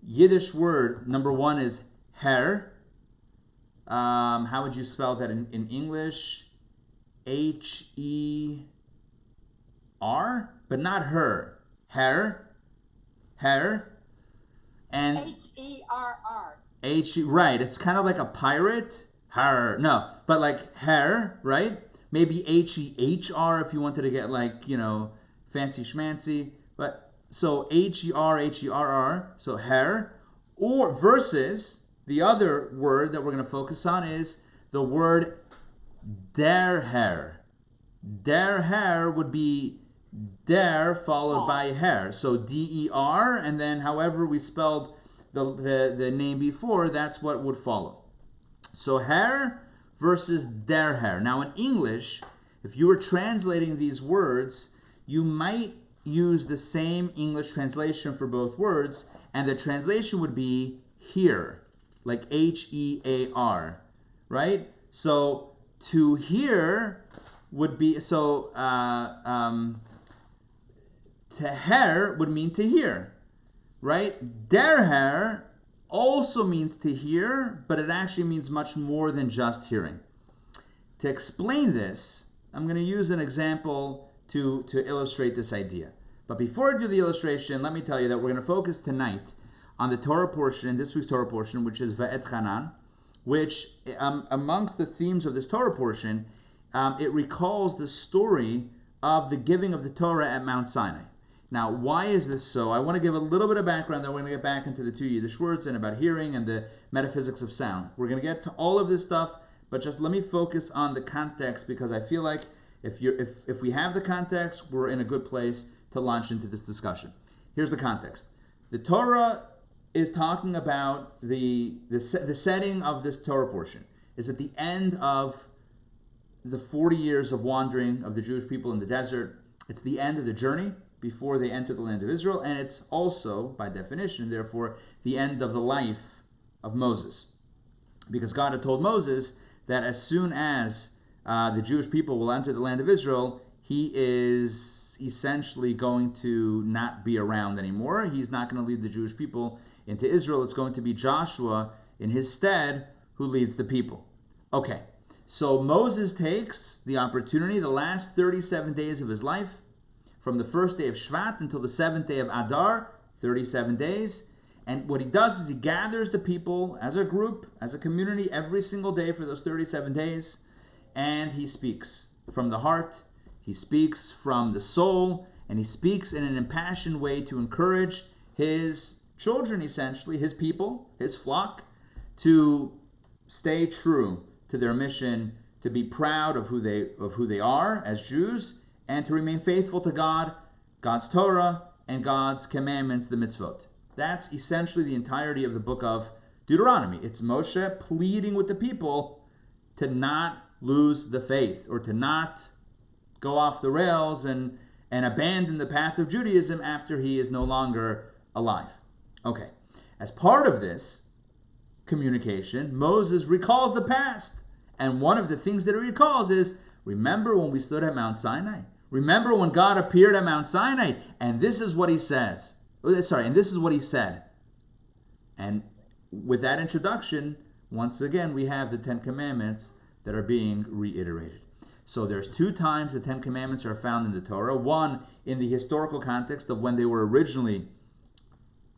Yiddish word, number one is her. How would you spell that in English? H-E-R, but not her. Her. Her. And H-E-R-R. Right. It's kind of like a pirate. Her. No, but like her, right? Maybe H-E-H-R if you wanted to get like, fancy schmancy. But so H-E-R, H-E-R-R, so her. Or versus the other word that we're going to focus on is the word der Herr. Der Herr would be der followed by her. So D-E-R, and then however we spelled the name before, that's what would follow. So Herr versus der Herr. Now in English, if you were translating these words, you might use the same English translation for both words, and the translation would be here, like H-E-A-R, right? So to hear would be, to her would mean to hear, right? Der Herr also means to hear, but it actually means much more than just hearing. To explain this, I'm going to use an example to illustrate this idea. But before I do the illustration, let me tell you that we're going to focus tonight on the Torah portion, this week's Torah portion, which is Va'et Hanan, which amongst the themes of this Torah portion, it recalls the story of the giving of the Torah at Mount Sinai. Now, why is this so? I want to give a little bit of background, then we're going to get back into the two Yiddish words and about hearing and the metaphysics of sound. We're going to get to all of this stuff, but just let me focus on the context, because I feel like if we have the context, we're in a good place to launch into this discussion. Here's the context. The Torah is talking about the setting of this Torah portion is at the end of the 40 years of wandering of the Jewish people in the desert. It's the end of the journey before they enter the land of Israel, and it's also, by definition, therefore, the end of the life of Moses. Because God had told Moses that as soon as the Jewish people will enter the land of Israel, he is essentially going to not be around anymore. He's not going to lead the Jewish people into Israel. It's going to be Joshua in his stead who leads the people. Okay, so Moses takes the opportunity, the last 37 days of his life, from the first day of Shvat until the 7th day of Adar, 37 days. And what he does is he gathers the people as a group, as a community, every single day for those 37 days. And he speaks from the heart, he speaks from the soul, and he speaks in an impassioned way to encourage his children, essentially, his people, his flock, to stay true to their mission, to be proud of who they are as Jews, and to remain faithful to God, God's Torah, and God's commandments, the mitzvot. That's essentially the entirety of the book of Deuteronomy. It's Moshe pleading with the people to not lose the faith, or to not go off the rails and abandon the path of Judaism after he is no longer alive. Okay, as part of this communication, Moses recalls the past. And one of the things that he recalls is, remember when we stood at Mount Sinai? Remember when God appeared at Mount Sinai? And this is what he says. And this is what he said. And with that introduction, once again, we have the Ten Commandments that are being reiterated. So there's two times the Ten Commandments are found in the Torah. One, in the historical context of when they were originally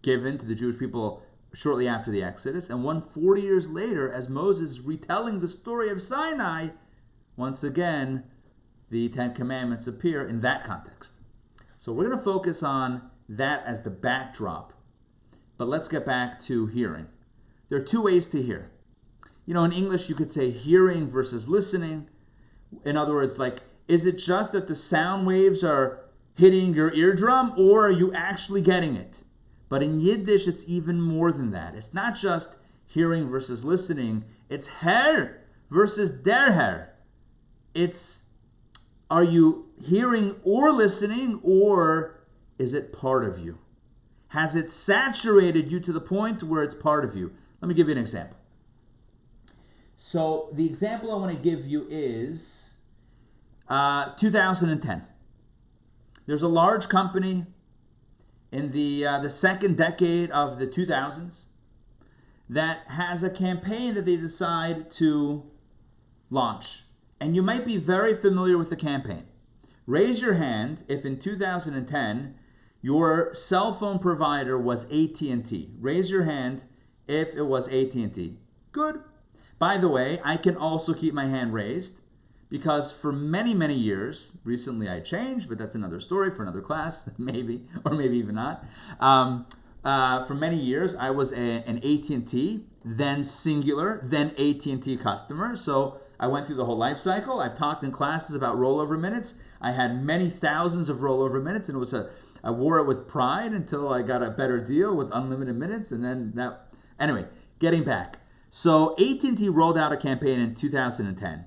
given to the Jewish people shortly after the Exodus. And one 40 years later, as Moses is retelling the story of Sinai, once again, the Ten Commandments appear in that context. So we're going to focus on that as the backdrop. But let's get back to hearing. There are two ways to hear. In English you could say hearing versus listening. In other words, like, is it just that the sound waves are hitting your eardrum, or are you actually getting it? But in Yiddish it's even more than that. It's not just hearing versus listening. It's her versus der Herr. It's, are you hearing or listening, or is it part of you? Has it saturated you to the point where it's part of you? Let me give you an example. So the example I want to give you is 2010. There's a large company in the second decade of the 2000s that has a campaign that they decide to launch. And you might be very familiar with the campaign. Raise your hand if in 2010 your cell phone provider was AT&T. Raise your hand if it was AT&T. Good. By the way, I can also keep my hand raised because for many, many years, recently I changed, but that's another story for another class, maybe, or maybe even not. For many years, I was an AT&T, then singular, then AT&T customer. So I went through the whole life cycle. I've talked in classes about rollover minutes. I had many thousands of rollover minutes, and I wore it with pride until I got a better deal with unlimited minutes, and then that. Anyway, getting back. So AT&T rolled out a campaign in 2010,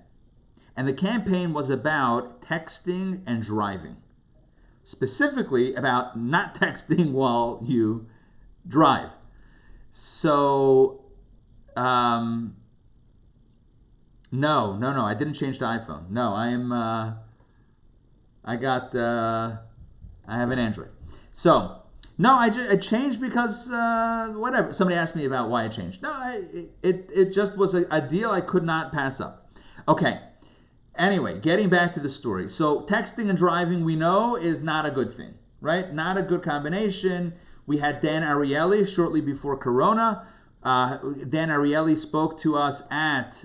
and the campaign was about texting and driving. Specifically about not texting while you drive. So, no, I didn't change to iPhone. No, I have an Android. So, no, I changed because, whatever. Somebody asked me about why I changed. No, it just was a deal I could not pass up. Okay. Anyway, getting back to the story. So texting and driving, we know, is not a good thing, right? Not a good combination. We had Dan Ariely shortly before Corona. Dan Ariely spoke to us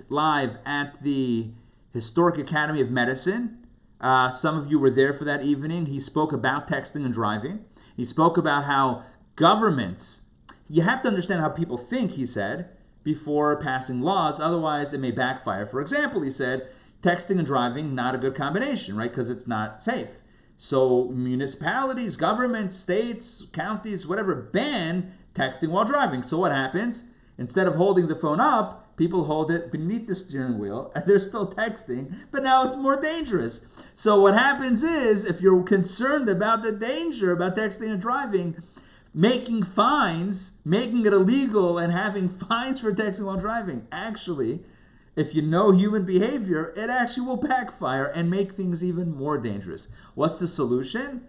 live at the Historic Academy of Medicine. Some of you were there for that evening. He spoke about texting and driving. He spoke about how governments, you have to understand how people think, he said, before passing laws. Otherwise, it may backfire. For example, he said, texting and driving, not a good combination, right? Because it's not safe. So municipalities, governments, states, counties, whatever, ban texting while driving. So what happens? Instead of holding the phone up, people hold it beneath the steering wheel and they're still texting, but now it's more dangerous. So what happens is, if you're concerned about the danger about texting and driving, making fines, making it illegal and having fines for texting while driving, actually, if you know human behavior, it actually will backfire and make things even more dangerous. What's the solution?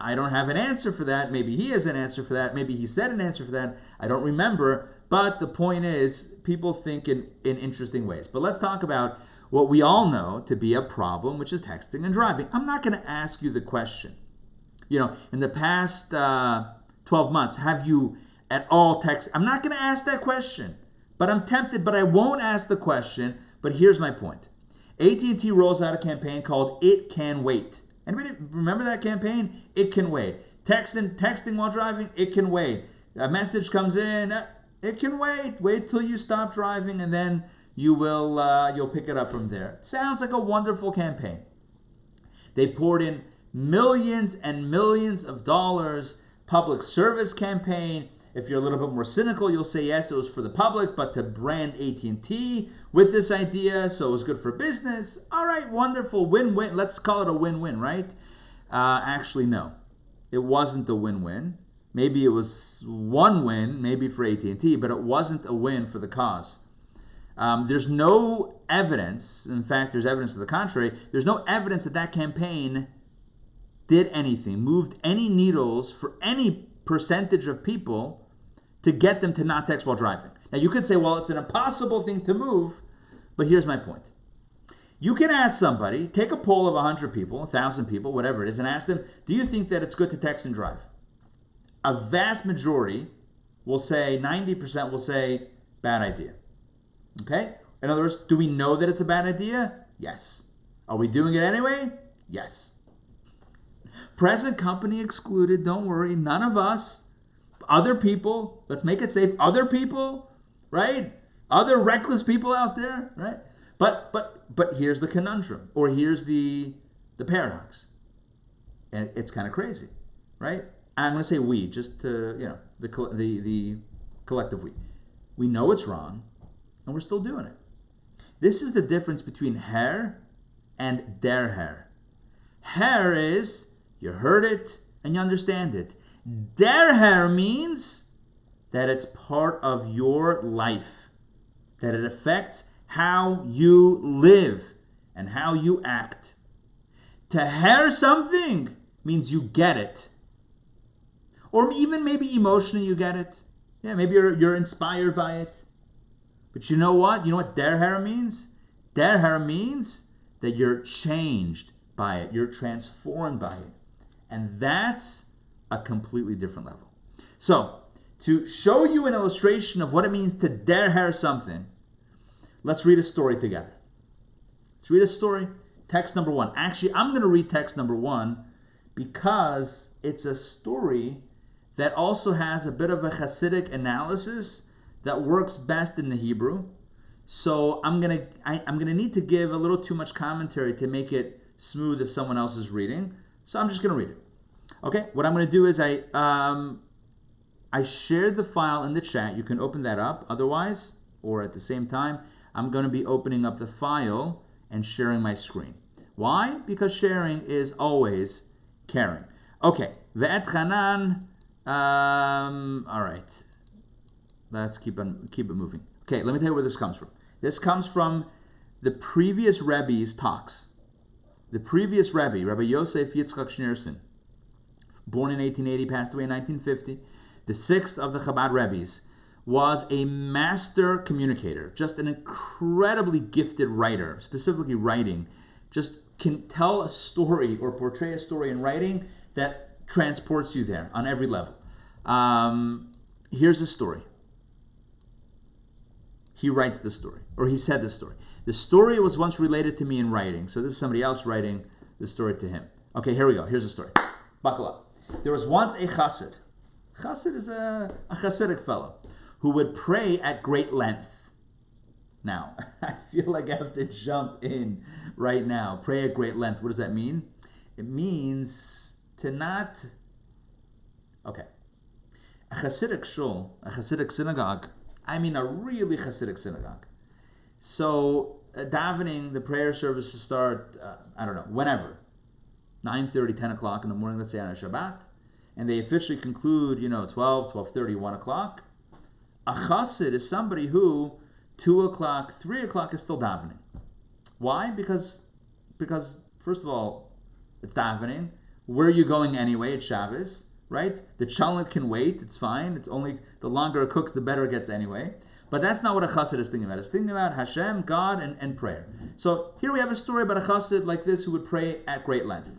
I don't have an answer for that. Maybe he has an answer for that. Maybe he said an answer for that. I don't remember. But the point is, people think in interesting ways. But let's talk about what we all know to be a problem, which is texting and driving. I'm not going to ask you the question. In the past 12 months, have you at all texted? I'm not going to ask that question. But I'm tempted, but I won't ask the question. But here's my point. AT&T rolls out a campaign called It Can Wait. Anybody remember that campaign? It can wait. Texting while driving, it can wait. A message comes in, it can wait. Wait till you stop driving, and then you'll pick it up from there. Sounds like a wonderful campaign. They poured in millions and millions of dollars, public service campaign. If you're a little bit more cynical, you'll say, yes, it was for the public, but to brand AT&T with this idea, so it was good for business. All right, wonderful, win-win. Let's call it a win-win, right? Actually, no. It wasn't a win-win. Maybe it was one win, maybe for AT&T, but it wasn't a win for the cause. There's no evidence, in fact, there's evidence to the contrary, there's no evidence that that campaign did anything, moved any needles for any percentage of people to get them to not text while driving. Now you could say, well, it's an impossible thing to move, but here's my point. You can ask somebody, take a poll of 100 people, 1,000 people, whatever it is, and ask them, do you think that it's good to text and drive? A vast majority will say, 90% will say, bad idea. Okay? In other words, do we know that it's a bad idea? Yes. Are we doing it anyway? Yes. Present company excluded, don't worry, none of us. Other people, let's make it safe, other people, right? Other reckless people out there, right? But here's the conundrum, or here's the paradox. And it's kind of crazy, right? I'm going to say we, just to, the collective we. We know it's wrong, and we're still doing it. This is the difference between her and der Herr. Herr is, you heard it and you understand it. Der Herr means that it's part of your life, that it affects how you live and how you act. To Herr something means you get it. Or even maybe emotionally you get it. Yeah, maybe you're inspired by it. But you know what? You know what derher means? Derher means that you're changed by it. You're transformed by it. And that's a completely different level. So, to show you an illustration of what it means to derher something, let's read a story together. Let's read a story. Text number 1. Actually, I'm going to read text number 1 because it's a story that also has a bit of a Hasidic analysis that works best in the Hebrew. So I'm gonna need to give a little too much commentary to make it smooth if someone else is reading. So I'm just gonna read it. Okay. What I'm gonna do is I shared the file in the chat. You can open that up. Otherwise, or at the same time, I'm gonna be opening up the file and sharing my screen. Why? Because sharing is always caring. Okay. Ve'et Hanan. All right. Let's keep it moving. Okay, let me tell you where this comes from. This comes from the previous Rebbe's talks. The previous Rebbe, Rabbi Yosef Yitzchak Schneerson, born in 1880, passed away in 1950, the sixth of the Chabad Rebbe's, was a master communicator, just an incredibly gifted writer, specifically writing, just can tell a story or portray a story in writing that transports you there on every level. Here's a story. He writes the story, or he said the story. The story was once related to me in writing, so this is somebody else writing the story to him. Okay, here we go. Here's the story. Buckle up. There was once a chassid. Chassid is a Hasidic fellow who would pray at great length. Now, I feel like I have to jump in right now. Pray at great length. What does that mean? It means to not... Okay. A Hasidic shul, a Hasidic synagogue, I mean a really Hasidic synagogue. So davening, the prayer services start, I don't know, whenever. 9:30, 10 o'clock in the morning, let's say on a Shabbat. And they officially conclude, 12, 12:30, 1 o'clock. A chassid is somebody who 2 o'clock, 3 o'clock is still davening. Why? Because first of all, it's davening. Where are you going anyway? It's Shabbos, right? The challah can wait. It's fine. It's only the longer it cooks, the better it gets anyway. But that's not what a chassid is thinking about. It's thinking about Hashem, God, and prayer. So here we have a story about a chassid like this who would pray at great length.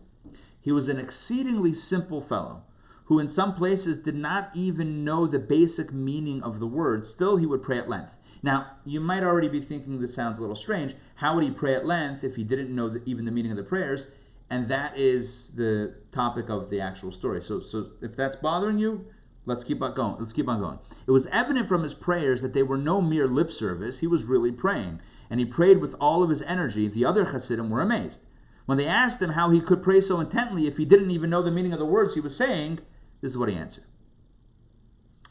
He was an exceedingly simple fellow who in some places did not even know the basic meaning of the word. Still, he would pray at length. Now, you might already be thinking this sounds a little strange. How would he pray at length if he didn't know even the meaning of the prayers? And that is the topic of the actual story. So if that's bothering you, let's keep on going. It was evident from his prayers that they were no mere lip service. He was really praying. And he prayed with all of his energy. The other Hasidim were amazed. When they asked him how he could pray so intently if he didn't even know the meaning of the words he was saying, this is what he answered.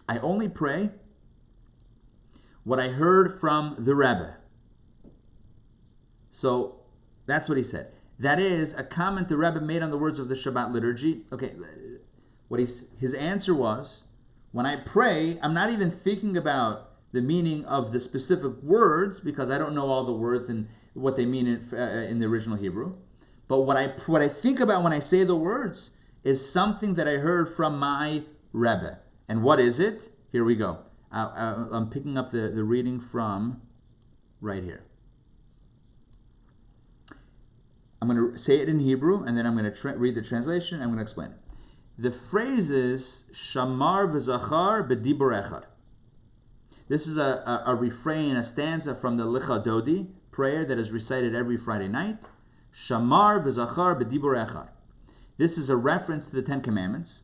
I only pray what I heard from the Rabbi. So that's what he said. That is a comment the Rabbi made on the words of the Shabbat liturgy. Okay, his answer was, when I pray, I'm not even thinking about the meaning of the specific words because I don't know all the words and what they mean in the original Hebrew. But what I think about when I say the words is something that I heard from my Rebbe. And what is it? Here we go. I'm picking up the reading from right here. I'm going to say it in Hebrew, and then I'm going to read the translation, and I'm going to explain it. The phrase is, Shamar v'zachar b'dibur echad. This is a refrain, a stanza from the Licha Dodi prayer that is recited every Friday night. Shamar v'zachar b'dibur echad. This is a reference to the Ten Commandments.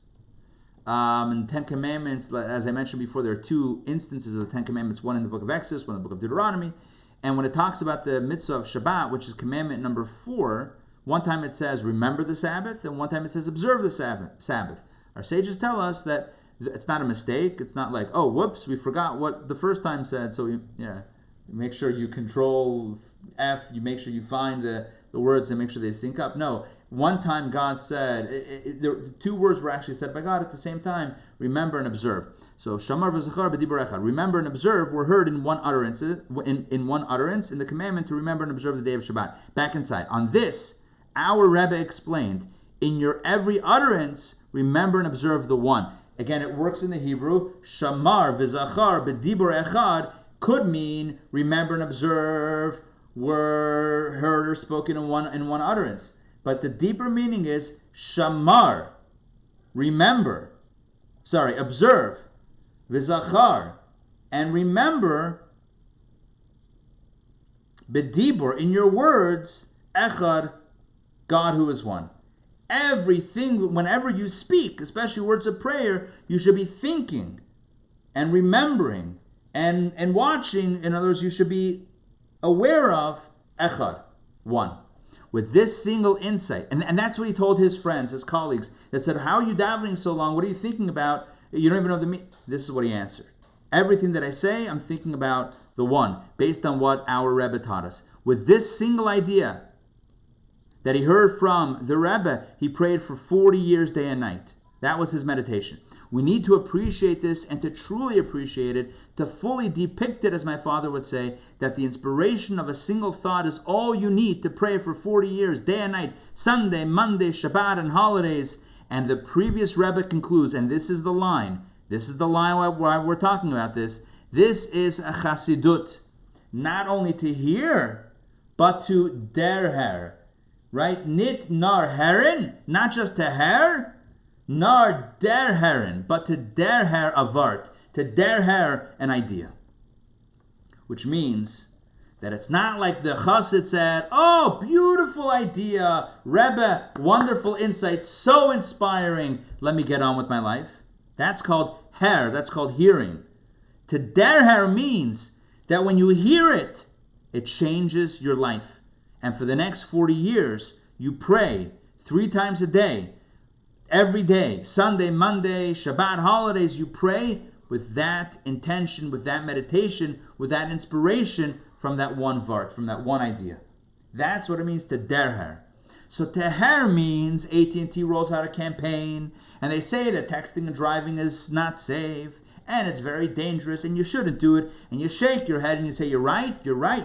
And Ten Commandments, as I mentioned before, there are two instances of the Ten Commandments, one in the book of Exodus, one in the book of Deuteronomy. And when it talks about the mitzvah of Shabbat, which is commandment number 4, one time it says, remember the Sabbath, and one time it says, observe the Sabbath. Our sages tell us that it's not a mistake. It's not like, oh, whoops, we forgot what the first time said, so you make sure you control F, you make sure you find the words and make sure they sync up. No, one time God said, the two words were actually said by God at the same time, remember and observe. So, Shamar v'zachar b'dibur echad. Remember and observe were heard in one utterance, in one utterance, in the commandment to remember and observe the day of Shabbat. Back inside. On this, our Rebbe explained, in your every utterance, remember and observe the one. again, it works in the Hebrew. Shamar v'zachar b'dibur echad could mean remember and observe, were heard or spoken in one utterance. But the deeper meaning is shamar, observe, v'zachar, and remember, b'dibur, in your words, echad, God who is one. Everything, whenever you speak, especially words of prayer, you should be thinking and remembering and watching. In other words, you should be aware of echad, one. With this single insight. And that's what he told his friends, his colleagues, that said, how are you davening so long? What are you thinking about? You don't even know the meaning. This is what he answered. Everything that I say, I'm thinking about the one, based on what our Rebbe taught us. With this single idea that he heard from the Rebbe, he prayed for 40 years, day and night. That was his meditation. We need to appreciate this, and to truly appreciate it, to fully depict it, as my father would say, that the inspiration of a single thought is all you need to pray for 40 years, day and night, Sunday, Monday, Shabbat, and holidays. And the previous Rebbe concludes, and this is the line why we're talking about this. This is a chassidut, not only to hear, but to derher. Right? Nit nar herin, not just to her, nar derherin, but to derher avart, to derher an idea. Which means that it's not like the chassid said, oh, beautiful idea, Rebbe, wonderful insight, so inspiring, let me get on with my life. That's called her, that's called hearing. To derher means that when you hear it, it changes your life. And for the next 40 years, you pray 3 times a day, every day, Sunday, Monday, Shabbat, holidays, you pray with that intention, with that meditation, with that inspiration from that one vart, from that one idea. That's what it means to derher. So teher means AT&T rolls out a campaign, and they say that texting and driving is not safe, and it's very dangerous, and you shouldn't do it, and you shake your head and you say, you're right,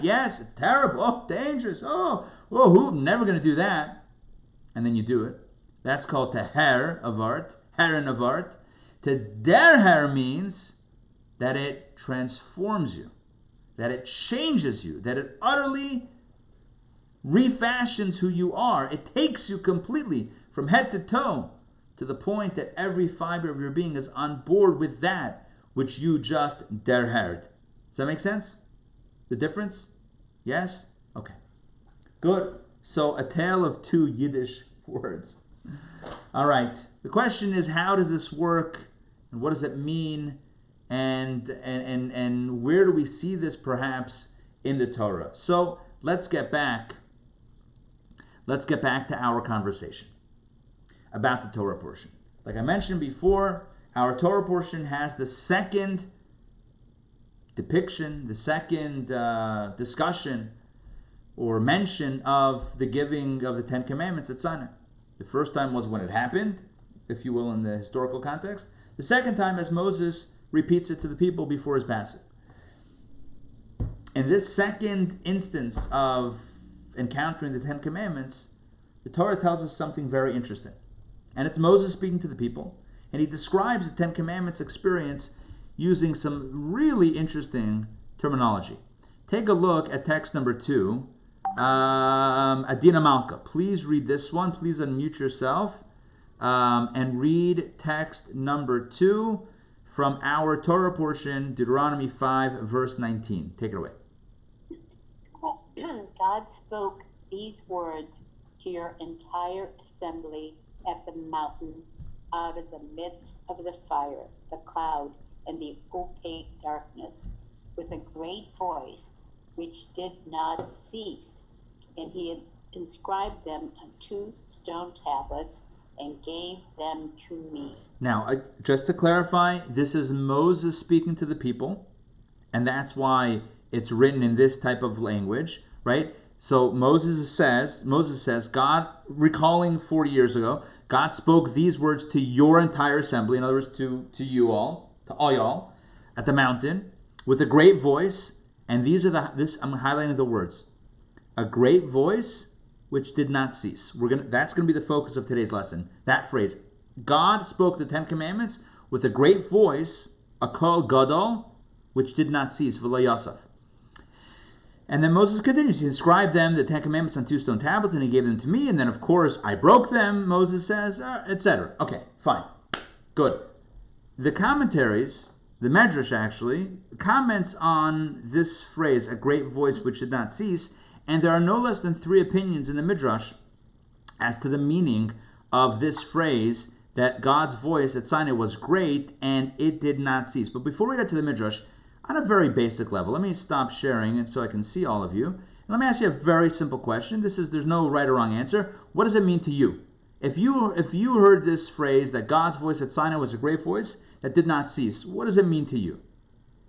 yes, it's terrible, oh, dangerous, who, never going to do that. And then you do it. That's called teher avart, heron avart. To derher means that it transforms you, that it changes you, that it utterly refashions who you are. It takes you completely from head to toe to the point that every fiber of your being is on board with that which you just derhered. Does that make sense? The difference? Yes? Okay. Good. So a tale of 2 Yiddish words. All right. The question is, how does this work? And what does it mean? And where do we see this perhaps in the Torah? So let's get back to our conversation about the Torah portion. Like I mentioned before, our Torah portion has the second depiction, the second discussion or mention of the giving of the 10 Commandments at Sinai. The first time was when it happened, if you will, in the historical context. The second time as Moses repeats it to the people before his passing. In this second instance of encountering the 10 Commandments, the Torah tells us something very interesting. And it's Moses speaking to the people, and he describes the 10 Commandments experience using some really interesting terminology. Take a look at text number 2, Adina Malka. Please read this one. Please unmute yourself and read text number 2 from our Torah portion, Deuteronomy 5, verse 19. Take it away. God spoke these words to your entire assembly at the mountain, out of the midst of the fire, the cloud, and the opaque darkness, with a great voice which did not cease. And he inscribed them on 2 stone tablets and gave them to me. Now, just to clarify, this is Moses speaking to the people, and that's why it's written in this type of language, right? So Moses says, God, recalling 40 years ago, God spoke these words to your entire assembly, in other words, to you all, to all y'all, at the mountain, with a great voice, and these are I'm highlighting the words, a great voice which did not cease. That's going to be the focus of today's lesson. That phrase, God spoke the 10 Commandments with a great voice, a kol gadol, which did not cease, v'lo yasaf. And then Moses continues. He inscribed them, the Ten Commandments, on 2 stone tablets, and he gave them to me. And then, of course, I broke them, Moses says, etc. Okay, fine. Good. The commentaries, the Medrash actually, comments on this phrase, a great voice which did not cease, and there are no less than 3 opinions in the Midrash as to the meaning of this phrase, that God's voice at Sinai was great and it did not cease. But before we get to the Midrash, on a very basic level, let me stop sharing so I can see all of you. And let me ask you a very simple question. There's no right or wrong answer. What does it mean to you? If you heard this phrase that God's voice at Sinai was a great voice that did not cease, what does it mean to you?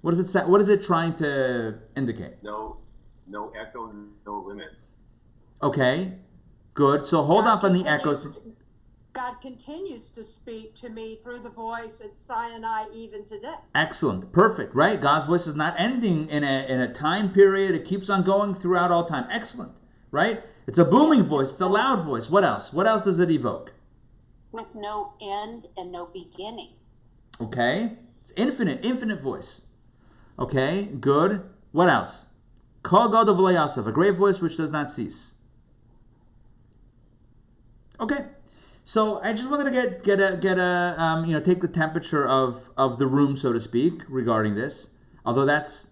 What does it say? What is it trying to indicate? No echo, no limit. Okay, good. So hold off on the echoes. God continues to speak to me through the voice at Sinai even today. Excellent, perfect, right? God's voice is not ending in a time period. It keeps on going throughout all time. Excellent, right? It's a booming voice. It's a loud voice. What else? What else does it evoke? With no end and no beginning. Okay, it's infinite voice. Okay, good. What else? Kol gadol v'lo yasaf, a great voice which does not cease. Okay. So I just wanted to get a take the temperature of the room, so to speak, regarding this. Although it's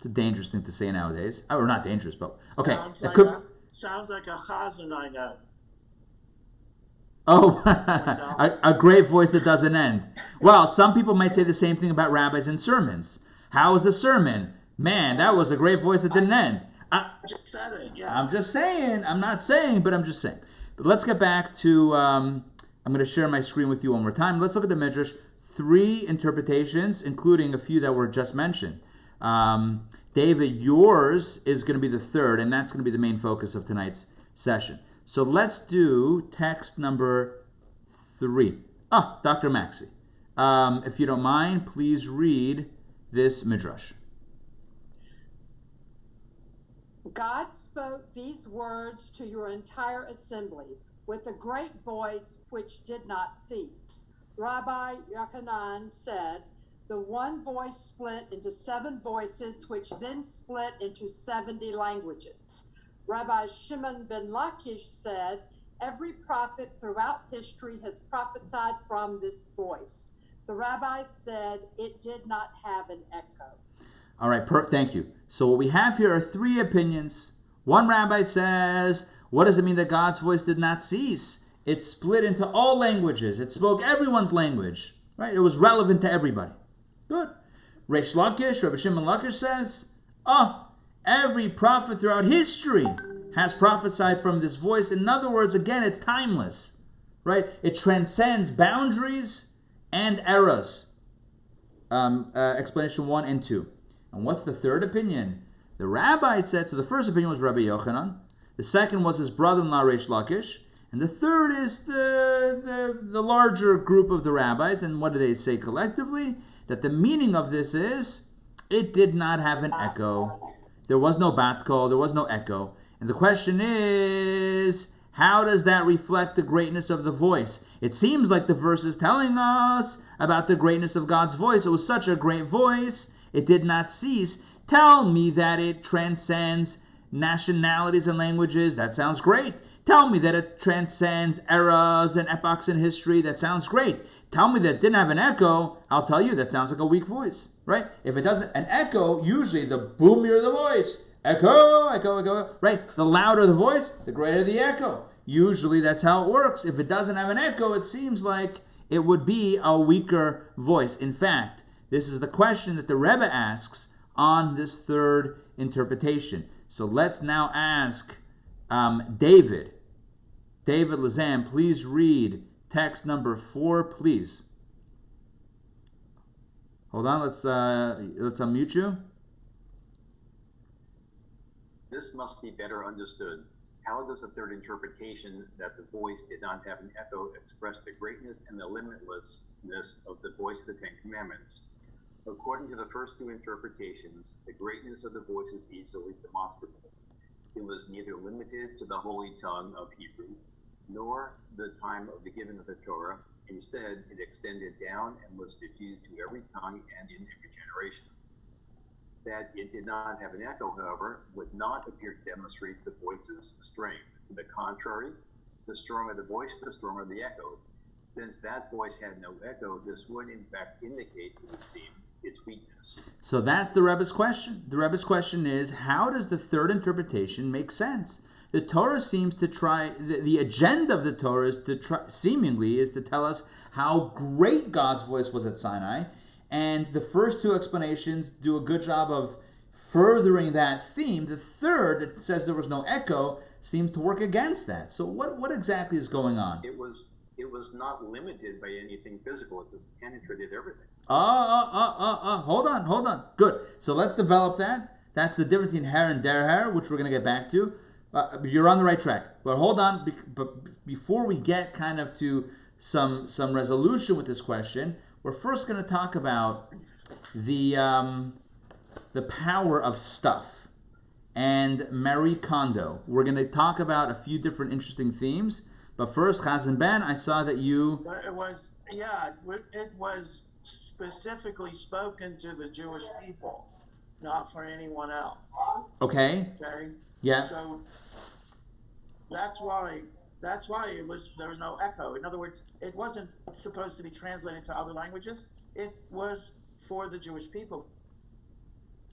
a dangerous thing to say nowadays. Or not dangerous, but okay. Sounds like a chazan I know. Oh, a great voice that doesn't end. Well, some people might say the same thing about rabbis and sermons. How was the sermon? Man, that was a great voice that didn't end. Just said it, yeah. I'm just saying. I'm not saying, but I'm just saying. But let's get back to, I'm going to share my screen with you one more time. Let's look at the Midrash. 3 interpretations, including a few that were just mentioned. David, yours is going to be the 3rd, and that's going to be the main focus of tonight's session. So let's do text number 3. Dr. Maxey. If you don't mind, please read this Midrash. God spoke these words to your entire assembly with a great voice which did not cease. Rabbi Yochanan said, the one voice split into 7 voices, which then split into 70 languages. Rabbi Shimon ben Lakish said, every prophet throughout history has prophesied from this voice. The rabbi said it did not have an echo. All right, thank you. So what we have here are 3 opinions. One rabbi says, what does it mean that God's voice did not cease? It split into all languages. It spoke everyone's language, right? It was relevant to everybody. Good. Reish Lakish, Rabbi Shimon Lakish says, every prophet throughout history has prophesied from this voice. In other words, again, it's timeless, right? It transcends boundaries and eras. Explanation 1 and 2. And what's the 3rd opinion? The rabbi said, so the first opinion was Rabbi Yochanan. The second was his brother-in-law, Reish Lakish. And the 3rd is the larger group of the rabbis. And what do they say collectively? That the meaning of this is, it did not have an echo. There was no bat kol, there was no echo. And the question is, how does that reflect the greatness of the voice? It seems like the verse is telling us about the greatness of God's voice. It was such a great voice, it did not cease. Tell me that it transcends nationalities and languages. That sounds great. Tell me that it transcends eras and epochs in history. That sounds great. Tell me that it didn't have an echo. I'll tell you, that sounds like a weak voice, right? If it doesn't, an echo, usually the boomier the voice. Echo, echo, echo, right? The louder the voice, the greater the echo. Usually that's how it works. If it doesn't have an echo, it seems like it would be a weaker voice. In fact, this is the question that the Rebbe asks on this 3rd interpretation. So let's now ask David. David Lazan, please read text number 4, please. Hold on, let's unmute you. This must be better understood. How does the 3rd interpretation that the voice did not have an echo express the greatness and the limitlessness of the voice of the 10 Commandments? According to the first 2 interpretations, the greatness of the voice is easily demonstrable. It was neither limited to the holy tongue of Hebrew, nor the time of the giving of the Torah, Instead, it extended down and was diffused to every tongue and in every generation. That it did not have an echo, however, would not appear to demonstrate the voice's strength. To the contrary, the stronger the voice, the stronger the echo. Since that voice had no echo, this would in fact indicate, it would seem, its weakness. So that's the Rebbe's question. The Rebbe's question is, how does the third interpretation make sense? The Torah seems to try, the agenda of the Torah is to try, seemingly, is to tell us how great God's voice was at Sinai, and the first two explanations do a good job of furthering that theme. The third, that says there was no echo, seems to work against that. So what exactly is going on? It was not limited by anything physical. It just penetrated everything. Hold on. Good. So let's develop that. That's the difference between her and derher, which we're going to get back to. You're on the right track. But hold on. But before we get kind of to some resolution with this question, we're first going to talk about the power of stuff and Marie Kondo. We're going to talk about a few different interesting themes. But first, Chazan Ben, I saw that you... It was specifically spoken to the Jewish people, not for anyone else. Okay. Okay? Yeah. So that's why there was no echo. In other words, it wasn't supposed to be translated to other languages. It was for the Jewish people.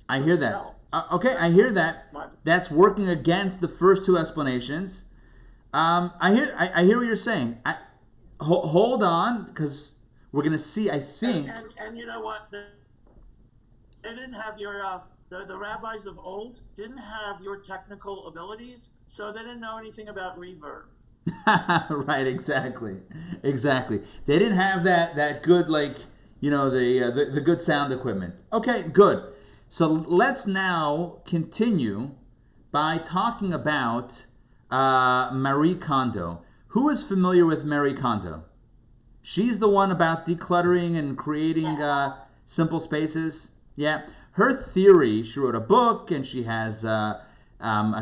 I hear that. Okay, I hear that. That's working against the first two explanations. I hear what you're saying. Hold on, because we're going to see, I think... And you know what? They didn't have your... The rabbis of old didn't have your technical abilities, so they didn't know anything about reverb. Right, exactly. They didn't have that good, the good sound equipment. Okay, good. So let's now continue by talking about Marie Kondo. Who is familiar with Marie Kondo? She's the one about decluttering and creating simple spaces. Yeah. Her theory, she wrote a book and she has a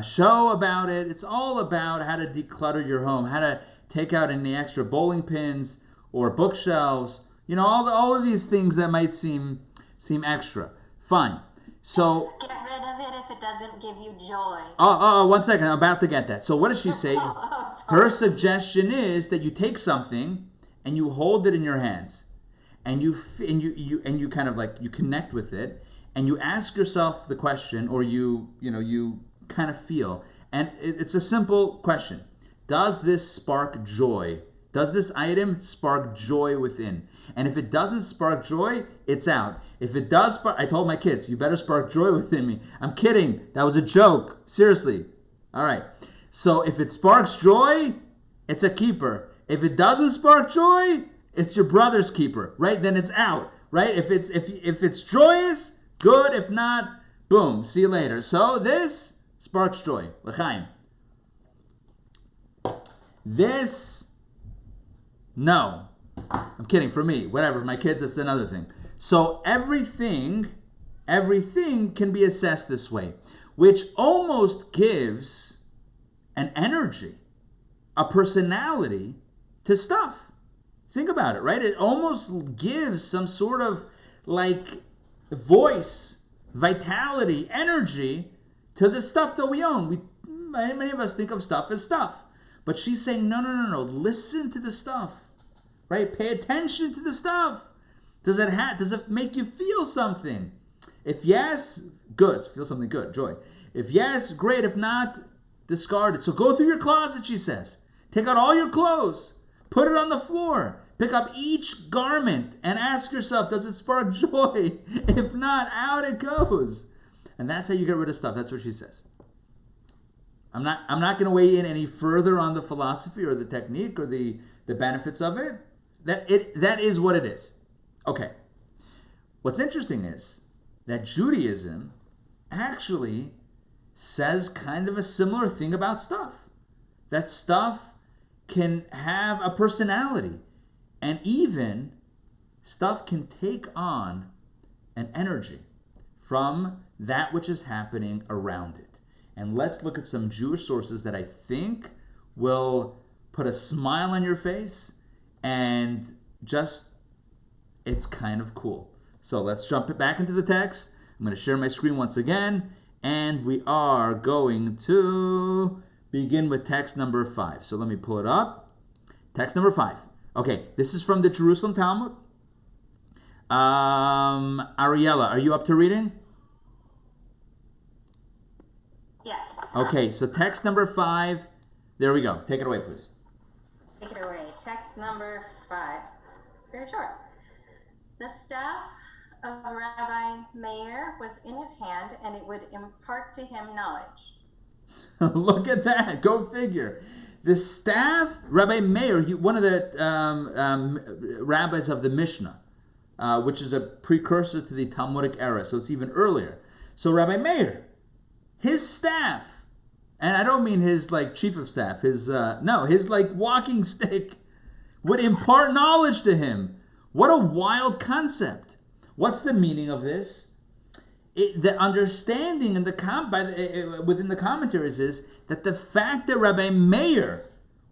show about it. It's all about how to declutter your home, how to take out any extra bowling pins or bookshelves. You know, all of these things that might seem extra. Fine. So get rid of it if it doesn't give you joy. Oh, 1 second. I'm about to get that. So what does she say? Her suggestion is that you take something and you hold it in your hands, and you kind of you connect with it, and you ask yourself the question, or you kind of feel, and it's a simple question: does this spark joy? Does this item spark joy within? And if it doesn't spark joy, it's out. If it does spark, I told my kids, you better spark joy within me. I'm kidding. That was a joke. Seriously. All right. So if it sparks joy, it's a keeper. If it doesn't spark joy, it's your brother's keeper, right? Then it's out, right? If it's joyous, good. If not, boom. See you later. So this sparks joy. L'chaim. This, no. I'm kidding. For me, whatever. My kids, that's another thing. So everything can be assessed this way, which almost gives an energy, a personality to stuff. Think about it, right? It almost gives some sort of voice, vitality, energy to the stuff that we own. Many of us think of stuff as stuff, but she's saying no. Listen to the stuff. Right? Pay attention to the stuff. Does it make you feel something? If yes, good. Feel something good, joy. If yes, great. If not, discard it. So go through your closet, she says. Take out all your clothes. Put it on the floor. Pick up each garment and ask yourself, does it spark joy? If not, out it goes. And that's how you get rid of stuff. That's what she says. I'm not going to weigh in any further on the philosophy or the technique or the benefits of it. That is what it is. Okay. What's interesting is that Judaism actually says kind of a similar thing about stuff. That stuff can have a personality. And even stuff can take on an energy from that which is happening around it. And let's look at some Jewish sources that I think will put a smile on your face and it's kind of cool. So let's jump it back into the text. I'm going to share my screen once again, and we are going to begin with text number 5. So let me pull it up. Text number 5. Okay, this is from the Jerusalem Talmud. Ariella, are you up to reading? Yes. Okay, so text number 5. There we go. Take it away, please. Take it away. Text number 5. Very short. The staff of Rabbi Meir was in his hand, and it would impart to him knowledge. Look at that. Go figure. The staff, Rabbi Meir, one of the rabbis of the Mishnah, which is a precursor to the Talmudic era, so it's even earlier. So Rabbi Meir, his staff, and I don't mean his like chief of staff, his like walking stick, would impart knowledge to him. What a wild concept. What's the meaning of this? The understanding in within the commentaries is that the fact that Rabbi Meir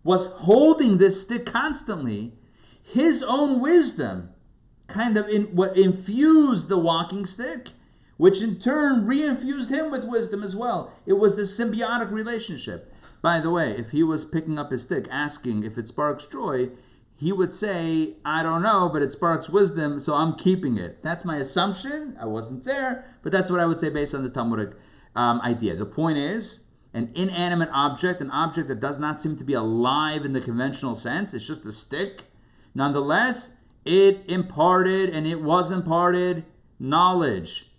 was holding this stick constantly, his own wisdom kind of infused the walking stick, which in turn re-infused him with wisdom as well. It was the symbiotic relationship. By the way, if he was picking up his stick asking if it sparks joy, he would say, I don't know, but it sparks wisdom, so I'm keeping it. That's my assumption. I wasn't there, but that's what I would say based on this Talmudic idea. The point is, an inanimate object, an object that does not seem to be alive in the conventional sense, it's just a stick. Nonetheless, it imparted, and it was imparted, knowledge.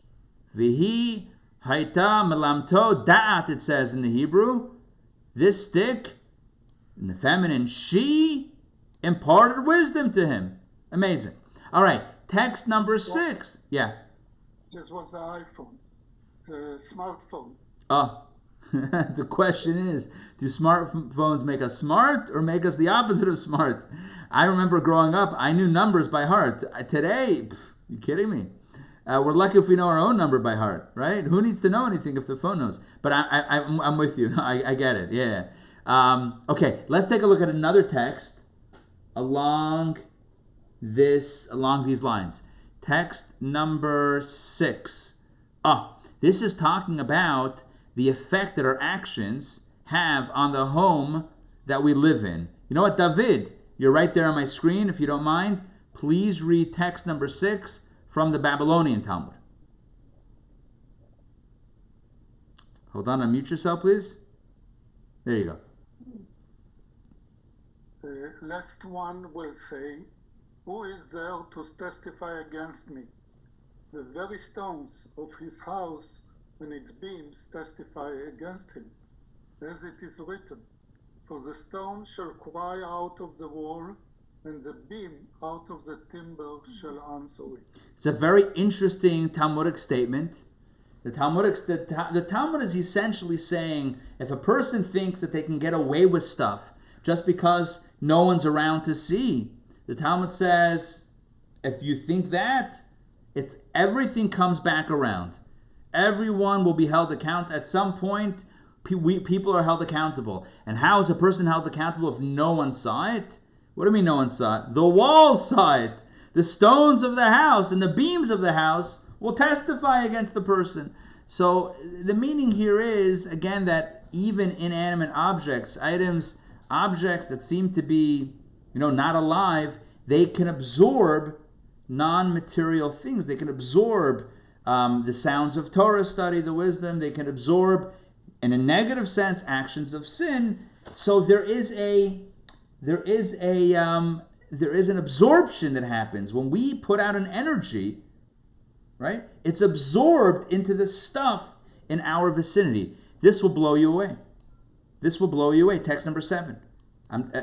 Vihi haita melamto da'at, it says in the Hebrew. This stick, in the feminine, she imparted wisdom to him. Amazing. All right, text number 6. Yeah. This was the iPhone, the smartphone. Oh, the question is, do smartphones make us smart or make us the opposite of smart? I remember growing up, I knew numbers by heart. Today, you kidding me? We're lucky if we know our own number by heart, right? Who needs to know anything if the phone knows? But I'm with you. I get it. Yeah. Okay, let's take a look at another text along these lines. Text number 6. This is talking about the effect that our actions have on the home that we live in. You know what, David? You're right there on my screen. If you don't mind, please read text number 6 from the Babylonian Talmud. Hold on, unmute yourself, please. There you go. The last one will say, who is there to testify against me? The very stones of his house and its beams testify against him, as it is written, for the stone shall cry out of the wall, and the beam out of the timber shall answer it. It's a very interesting Talmudic statement. The Talmud is essentially saying, if a person thinks that they can get away with stuff just because no one's around to see, the Talmud says, if you think that, everything comes back around. Everyone will be held accountable. At some point, people are held accountable. And how is a person held accountable if no one saw it? What do you mean no one saw it? The walls saw it. The stones of the house and the beams of the house will testify against the person. So the meaning here is, again, that even inanimate objects, objects that seem to be, not alive, they can absorb non-material things. They can absorb the sounds of Torah study, the wisdom. They can absorb, in a negative sense, actions of sin. So there is an absorption that happens when we put out an energy, right? It's absorbed into the stuff in our vicinity. This will blow you away. This will blow you away. Text number 7.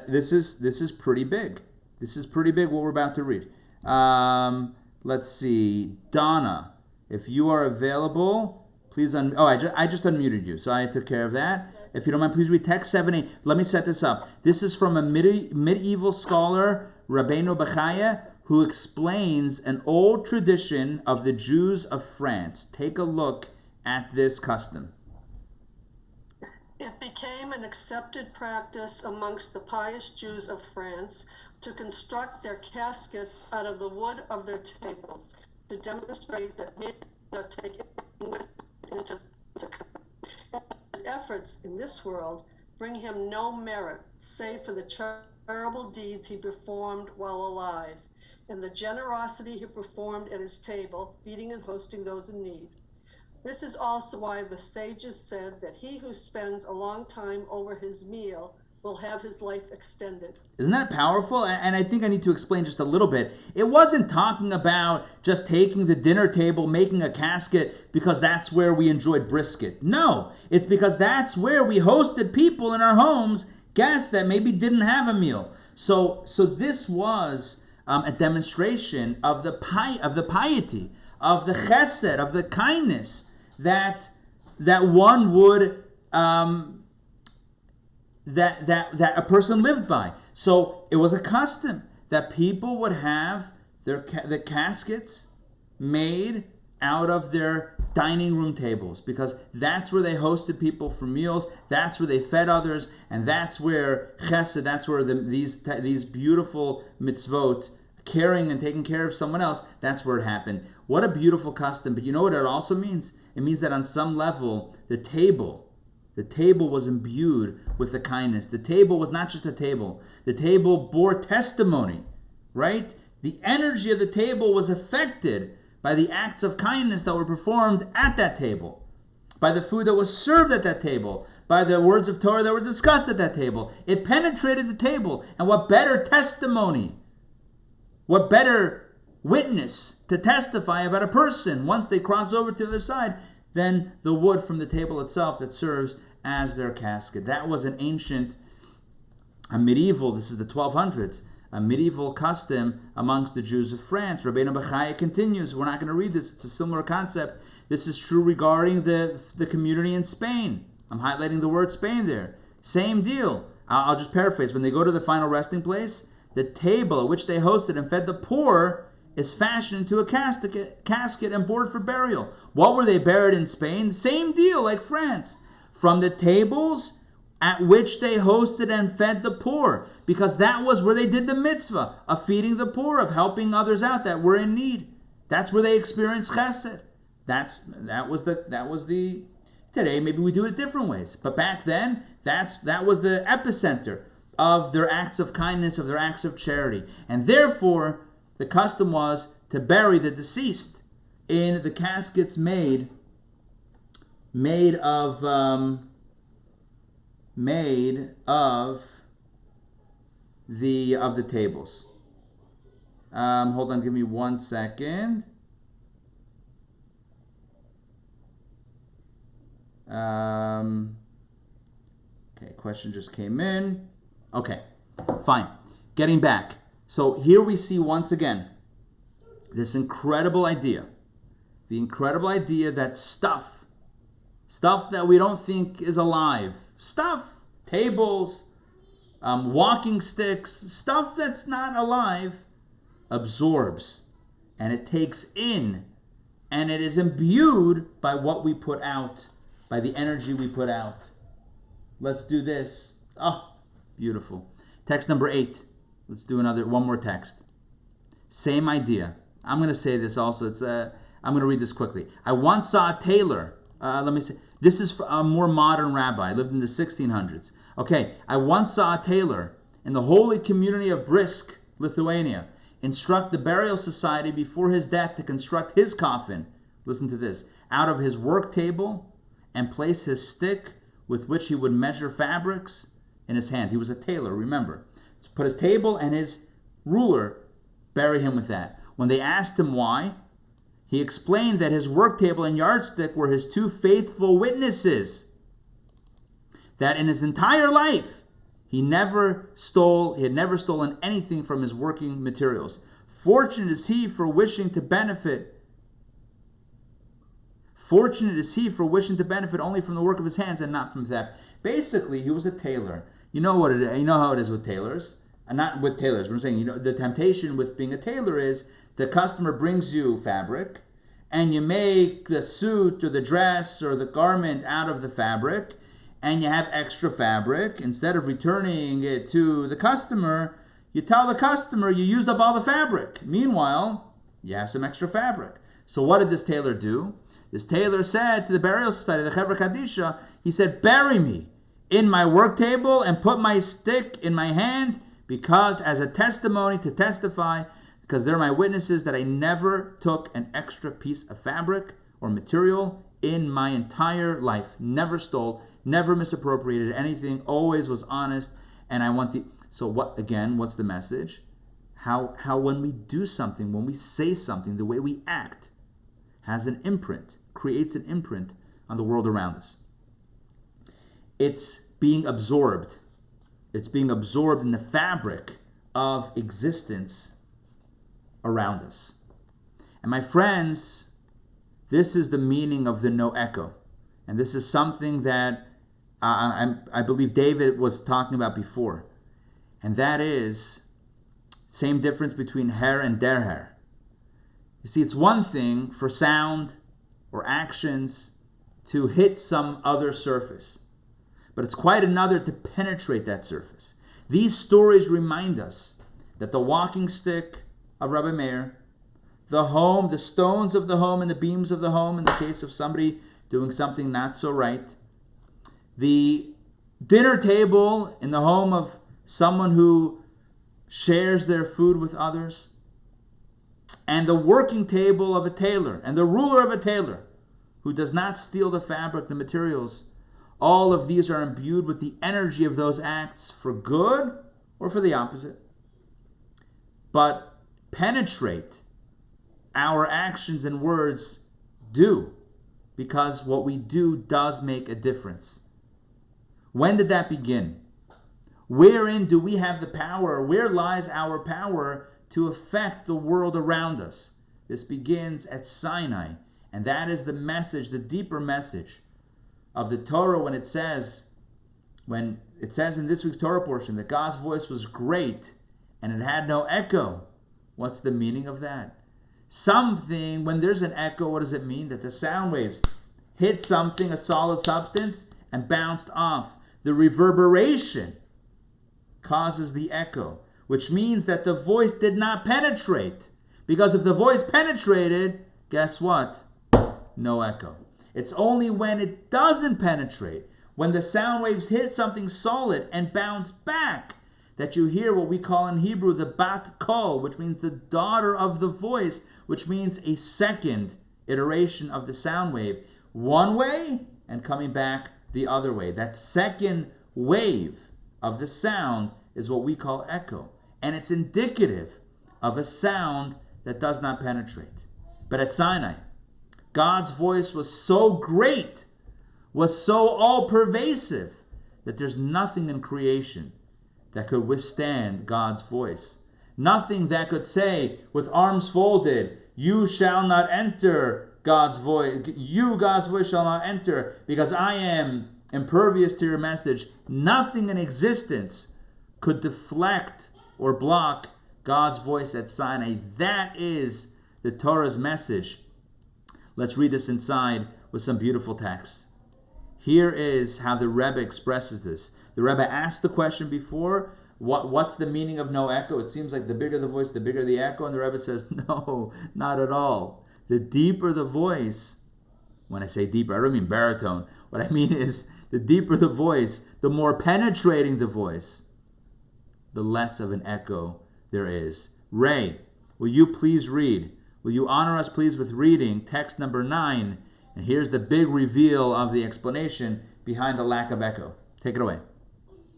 This is pretty big. This is pretty big what we're about to read. Let's see. Donna, if you are available, please I just unmuted you, so I took care of that. If you don't mind, please read text 7a. Let me set this up. This is from a medieval scholar, Rabbeinu Bechaya, who explains an old tradition of the Jews of France. Take a look at this custom. It became an accepted practice amongst the pious Jews of France to construct their caskets out of the wood of their tables to demonstrate that they did not take it with into his efforts in this world bring him no merit save for the charitable deeds he performed while alive and the generosity he performed at his table, feeding and hosting those in need. This is also why the sages said that he who spends a long time over his meal will have his life extended. Isn't that powerful? And I think I need to explain just a little bit. It wasn't talking about just taking the dinner table, making a casket because that's where we enjoyed brisket. No, it's because that's where we hosted people in our homes, guests that maybe didn't have a meal. So this was a demonstration of the piety, of the chesed, of the kindness that one would that a person lived by. So it was a custom that people would have the caskets made out of their dining room tables, because that's where they hosted people for meals, that's where they fed others, and that's where chesed, that's where these beautiful mitzvot, caring and taking care of someone else, that's where it happened. What a beautiful custom. But you know what it also means? It means that on some level, the table was imbued with the kindness. The table was not just a table. The table bore testimony, right? The energy of the table was affected by the acts of kindness that were performed at that table, by the food that was served at that table, by the words of Torah that were discussed at that table. It penetrated the table. And what better testimony, what better witness to testify about a person once they cross over to the other side than the wood from the table itself that serves as their casket. That was an ancient, a medieval, this is the 1200s, a medieval custom amongst the Jews of France. Rabbeinu Bechaya continues. We're not going to read this. It's a similar concept. This is true regarding the community in Spain. I'm highlighting the word Spain there. Same deal. I'll just paraphrase. When they go to the final resting place, the table at which they hosted and fed the poor is fashioned into a casket and board for burial. What were they buried in Spain? Same deal like France. From the tables at which they hosted and fed the poor, because that was where they did the mitzvah of feeding the poor, of helping others out that were in need. That's where they experienced chesed. That was the. Today maybe we do it different ways, but back then that was the epicenter of their acts of kindness, of their acts of charity, and therefore the custom was to bury the deceased in the caskets made of the tables. Hold on, give me 1 second. Okay, question just came in. Okay, fine. Getting back. So here we see once again this incredible idea. The incredible idea that stuff that we don't think is alive, tables, walking sticks, stuff that's not alive, absorbs, and it takes in, and it is imbued by what we put out, by the energy we put out. Let's do this. Oh, beautiful. Text number 8. Let's do one more text. Same idea. I'm going to say this also. I'm going to read this quickly. I once saw a tailor. This is a more modern rabbi. Lived in the 1600s. Okay, I once saw a tailor in the holy community of Brisk, Lithuania, instruct the burial society before his death to construct his coffin, listen to this, out of his work table and place his stick with which he would measure fabrics in his hand. He was a tailor, remember. So put his table and his ruler, bury him with that. When they asked him why, he explained that his work table and yardstick were his two faithful witnesses, that in his entire life he had never stolen anything from his working materials. Fortunate is he for wishing to benefit only from the work of his hands and not from theft. Basically, he was a tailor. You know how it is with tailors, and not with tailors. We're saying, the temptation with being a tailor is the customer brings you fabric, and you make the suit or the dress or the garment out of the fabric, and you have extra fabric, instead of returning it to the customer, you tell the customer you used up all the fabric. Meanwhile, you have some extra fabric. So what did this tailor do? This tailor said to the burial society, the Chevra Kadisha, he said, bury me in my work table and put my stick in my hand, because as a testimony to testify, because they're my witnesses that I never took an extra piece of fabric or material in my entire life. Never stole, never misappropriated anything, always was honest. And I want the... So what, again, what's the message? How when we do something, when we say something, the way we act has an imprint, creates an imprint on the world around us. It's being absorbed. It's being absorbed in the fabric of existence around us. And my friends, this is the meaning of the no echo. And this is something that I believe David was talking about before. And that is same difference between her and derher. You see, it's one thing for sound or actions to hit some other surface, but it's quite another to penetrate that surface. These stories remind us that the walking stick of Rabbi Meir, the home, the stones of the home and the beams of the home in the case of somebody doing something not so right, the dinner table in the home of someone who shares their food with others, and the working table of a tailor and the ruler of a tailor who does not steal the fabric, the materials, all of these are imbued with the energy of those acts for good or for the opposite. But penetrate our actions and words do, because what we do does make a difference. When did that begin? Wherein do we have the power? Where lies our power to affect the world around us? This begins at Sinai, and that is the message, the deeper message of the Torah when it says in this week's Torah portion that God's voice was great and it had no echo. What's the meaning of that? Something, when there's an echo, what does it mean? That the sound waves hit something, a solid substance, and bounced off. The reverberation causes the echo, which means that the voice did not penetrate. Because if the voice penetrated, guess what? No echo. It's only when it doesn't penetrate, when the sound waves hit something solid and bounce back, that you hear what we call in Hebrew the bat kol, which means the daughter of the voice, which means a second iteration of the sound wave, one way and coming back the other way. That second wave of the sound is what we call echo, and it's indicative of a sound that does not penetrate. But at Sinai, God's voice was so great, was so all-pervasive, that there's nothing in creation that could withstand God's voice. Nothing that could say, with arms folded, you shall not enter God's voice. You, God's voice, shall not enter, because I am impervious to your message. Nothing in existence could deflect or block God's voice at Sinai. That is the Torah's message. Let's read this inside with some beautiful texts. Here is how the Rebbe expresses this. The Rebbe asked the question before, what's the meaning of no echo? It seems like the bigger the voice, the bigger the echo. And the Rebbe says, no, not at all. The deeper the voice, when I say deeper, I don't mean baritone. What I mean is the deeper the voice, the more penetrating the voice, the less of an echo there is. Ray, will you please read? Will you honor us, please, with reading text number 9? And here's the big reveal of the explanation behind the lack of echo. Take it away.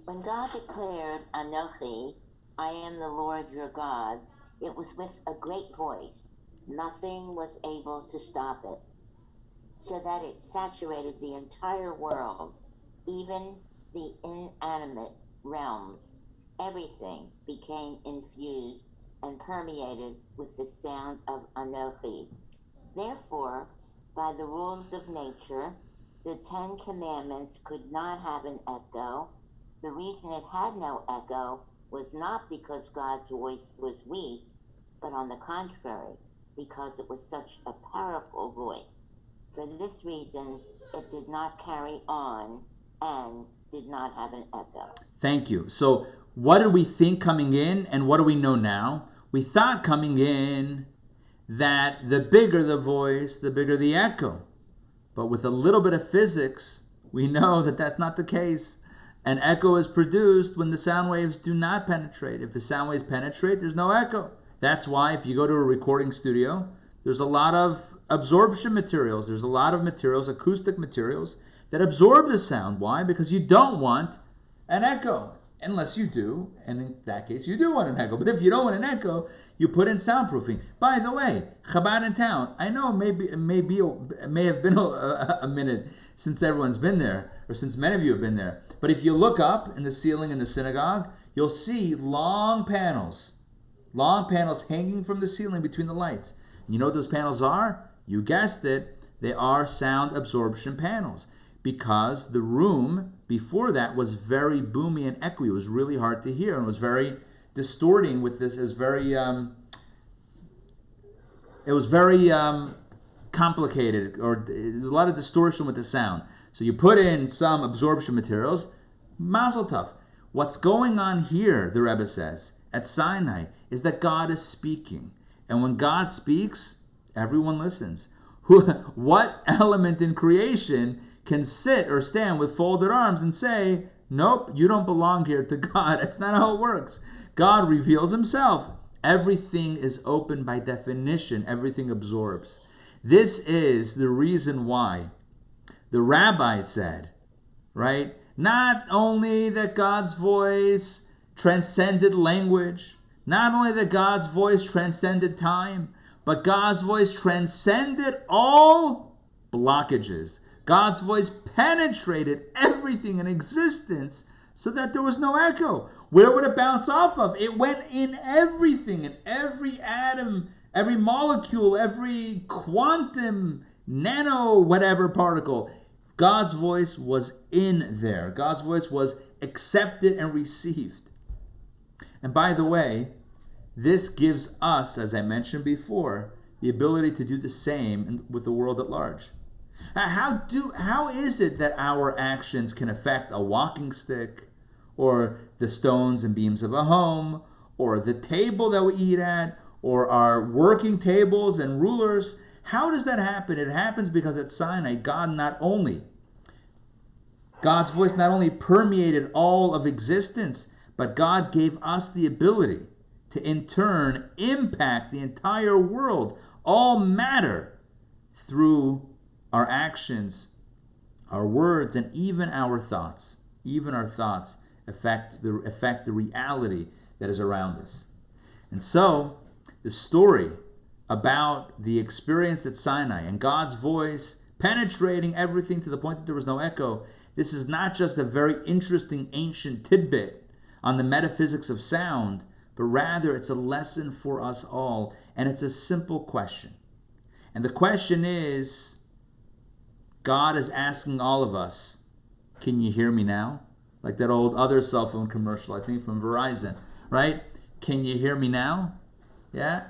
When God declared, Anochi, I am the Lord your God, it was with a great voice. Nothing was able to stop it, so that it saturated the entire world, even the inanimate realms. Everything became infused and permeated with the sound of Anochi. Therefore, by the rules of nature, the 10 Commandments could not have an echo. The reason it had no echo was not because God's voice was weak, but on the contrary, because it was such a powerful voice. For this reason, it did not carry on and did not have an echo. Thank you. So what did we think coming in, and what do we know now? We thought coming in that the bigger the voice, the bigger the echo. But with a little bit of physics, we know that that's not the case. An echo is produced when the sound waves do not penetrate. If the sound waves penetrate, there's no echo. That's why if you go to a recording studio, there's a lot of absorption materials. There's a lot of materials, acoustic materials, that absorb the sound. Why? Because you don't want an echo. Unless you do, and in that case, you do want an echo. But if you don't want an echo, you put in soundproofing. By the way, Chabad in town. I know it may have been a minute since everyone's been there, or since many of you have been there. But if you look up in the ceiling in the synagogue, you'll see long panels hanging from the ceiling between the lights. You know what those panels are? You guessed it. They are sound absorption panels. Because the room before that was very boomy and echoey. It was really hard to hear, and it was very distorting with this. It was very complicated, or there was a lot of distortion with the sound. So you put in some absorption materials, mazel tov. What's going on here, the Rebbe says, at Sinai, is that God is speaking. And when God speaks, everyone listens. What element in creation can sit or stand with folded arms and say, nope, you don't belong here to God? That's not how it works. God reveals himself. Everything is open by definition. Everything absorbs. This is the reason why the Rabbi said, right, not only that God's voice transcended language, not only that God's voice transcended time, but God's voice transcended all blockages. God's voice penetrated everything in existence so that there was no echo. Where would it bounce off of? It went in everything, in every atom, every molecule, every quantum, nano, whatever particle. God's voice was in there. God's voice was accepted and received. And by the way, this gives us, as I mentioned before, the ability to do the same with the world at large. How is it that our actions can affect a walking stick, or the stones and beams of a home, or the table that we eat at, or our working tables and rulers? How does that happen? It happens because at Sinai, God's voice not only permeated all of existence, but God gave us the ability to in turn impact the entire world, all matter, through our actions, our words, and even our thoughts. Even our thoughts affect the reality that is around us. And so, the story about the experience at Sinai and God's voice penetrating everything to the point that there was no echo, this is not just a very interesting ancient tidbit on the metaphysics of sound, but rather it's a lesson for us all, and it's a simple question. And the question is, God is asking all of us, can you hear me now? Like that old other cell phone commercial, I think from Verizon, right? Can you hear me now? Yeah?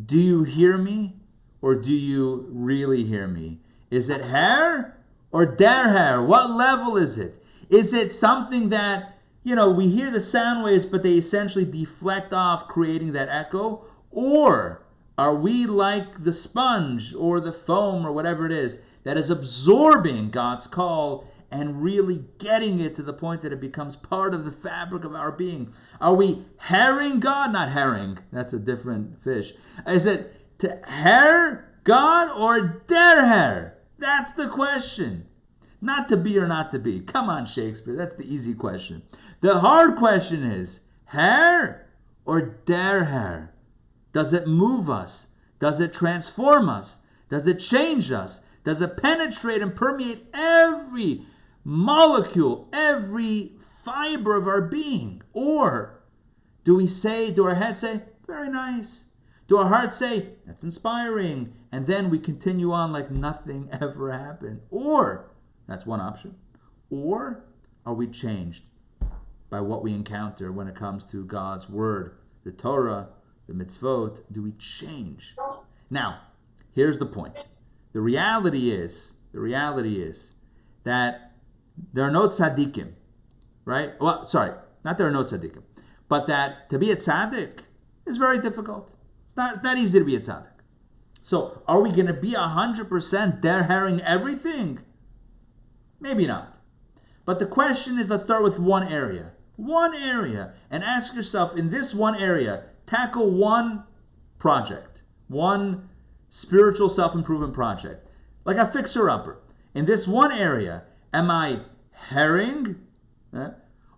Do you hear me, or do you really hear me? Is it her or der her? What level is it? Is it something that, we hear the sound waves, but they essentially deflect off, creating that echo? Or are we like the sponge or the foam or whatever it is that is absorbing God's call and really getting it to the point that it becomes part of the fabric of our being? Are we herring God? Not herring. That's a different fish. Is it to her God or der her? That's the question. Not to be or not to be. Come on, Shakespeare. That's the easy question. The hard question is, her or der her? Does it move us? Does it transform us? Does it change us? Does it penetrate and permeate every molecule, every fiber of our being? Or do our heads say, very nice? Do our hearts say, that's inspiring? And then we continue on like nothing ever happened? Or, that's one option. Or are we changed by what we encounter when it comes to God's word, the Torah, the mitzvot? Do we change? Now, here's the point. The reality is that there are no tzaddikim, right? Well, sorry, not there are no tzaddikim, but that to be a tzaddik is very difficult. It's not easy to be a tzaddik. So, are we going to be 100% derhering everything? Maybe not. But the question is, let's start with one area, and ask yourself, in this one area, tackle one project, one spiritual self-improvement project, like a fixer-upper. In this one area, am I herring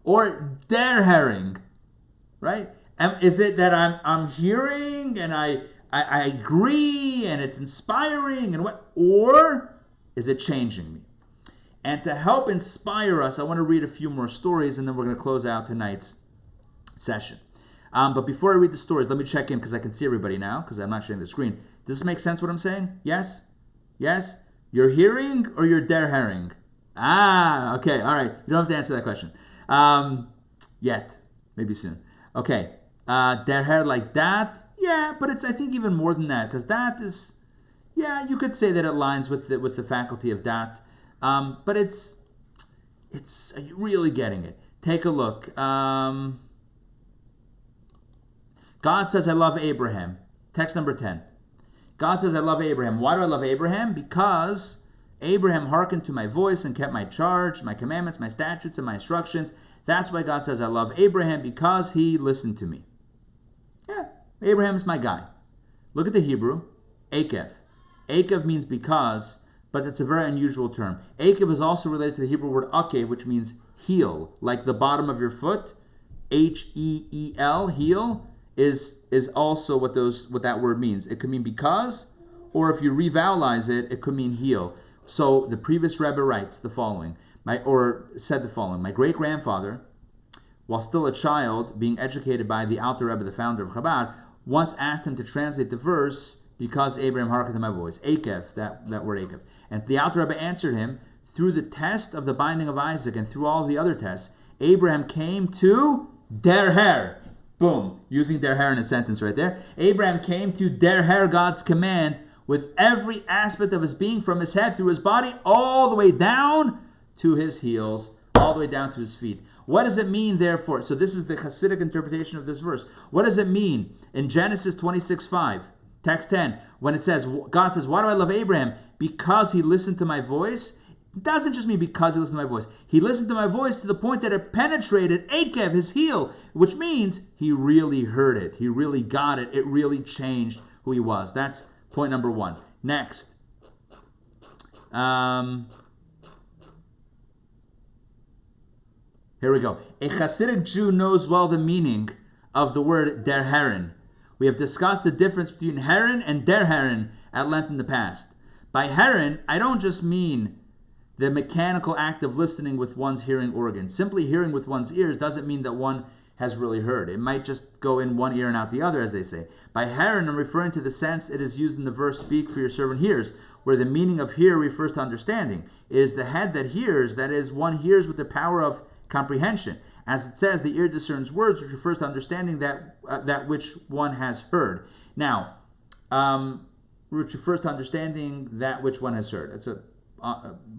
or derhering? Right? Is it that I'm hearing and I agree and it's inspiring and what, or is it changing me? And to help inspire us, I want to read a few more stories and then we're going to close out tonight's session. But before I read the stories, let me check in because I can see everybody now because I'm not sharing the screen. Does this make sense what I'm saying? Yes? Yes? You're hearing or you're derhering? Okay, all right. You don't have to answer that question. Yet. Maybe soon. Okay. Derher like that? Yeah, but it's, I think, even more than that because that is, yeah, you could say that it aligns with the faculty of dat. But it's, are you really getting it? Take a look. God says, I love Abraham. Text number 10. God says, I love Abraham. Why do I love Abraham? Because Abraham hearkened to my voice and kept my charge, my commandments, my statutes, and my instructions. That's why God says, I love Abraham, because he listened to me. Yeah, Abraham's my guy. Look at the Hebrew. Akev. Akev means because, but it's a very unusual term. Akev is also related to the Hebrew word akev, which means heel, like the bottom of your foot. Heel, heel, is also what that word means. It could mean because, or if you revowelize it, it could mean heel. So the previous Rebbe writes the following, said the following: my great-grandfather, while still a child, being educated by the Alter Rebbe, the founder of Chabad, once asked him to translate the verse, because Abraham hearkened to my voice. Akev, that word Akev. And the Alter Rebbe answered him, through the test of the binding of Isaac and through all the other tests, Abraham came to derher. Boom. Using derher in a sentence right there. Abraham came to derher God's command with every aspect of his being, from his head through his body, all the way down to his heels, all the way down to his feet. What does it mean, therefore? So this is the Hasidic interpretation of this verse. What does it mean in Genesis 26:5, text 10, when it says, God says, why do I love Abraham? Because he listened to my voice. It doesn't just mean because he listened to my voice. He listened to my voice to the point that it penetrated Akev, his heel, which means he really heard it. He really got it. It really changed who he was. That's point number one. Next. Here we go. A Hasidic Jew knows well the meaning of the word derheren. We have discussed the difference between heren and derheren at length in the past. By heren, I don't just mean the mechanical act of listening with one's hearing organ. Simply hearing with one's ears doesn't mean that one has really heard. It might just go in one ear and out the other, as they say. By heren, I'm referring to the sense it is used in the verse, speak for your servant hears, where the meaning of hear refers to understanding. It is the head that hears, that is, one hears with the power of comprehension. As it says, the ear discerns words, which refers to understanding that which one has heard. Now, which refers to understanding that which one has heard. It's a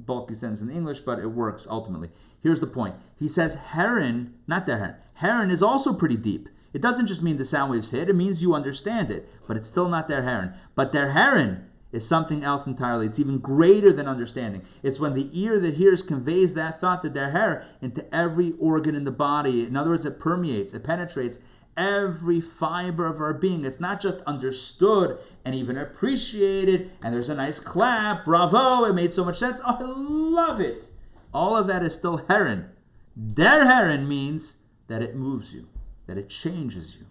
bulky sentence in English, but it works ultimately. Here's the point. He says heren, not derheren. Heren is also pretty deep. It doesn't just mean the sound waves hit, it means you understand it, but it's still not derheren. But derheren is something else entirely. It's even greater than understanding. It's when the ear that hears conveys that thought, the derher, into every organ in the body. In other words, it permeates, it penetrates every fiber of our being. It's not just understood and even appreciated, and there's a nice clap, bravo, it made so much sense, oh, I love it. All of that is still heren. Derheren means that it moves you, that it changes you.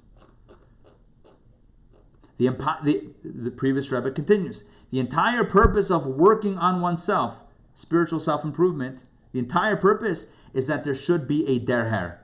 The previous Rebbe continues. The entire purpose of working on oneself, spiritual self-improvement, the entire purpose is that there should be a derher.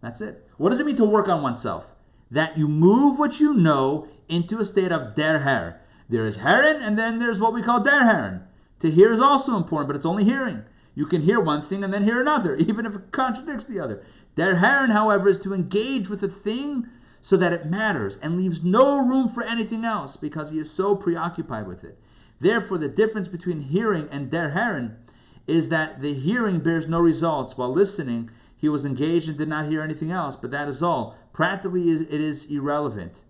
That's it. What does it mean to work on oneself? That you move what you know into a state of derher. There is heren, and then there's what we call derheren. To hear is also important, but it's only hearing. You can hear one thing and then hear another, even if it contradicts the other. Derheren, however, is to engage with a thing so that it matters and leaves no room for anything else because he is so preoccupied with it. Therefore, the difference between hearing and derheren is that the hearing bears no results. While listening, he was engaged and did not hear anything else, but that is all. Practically, it is irrelevant.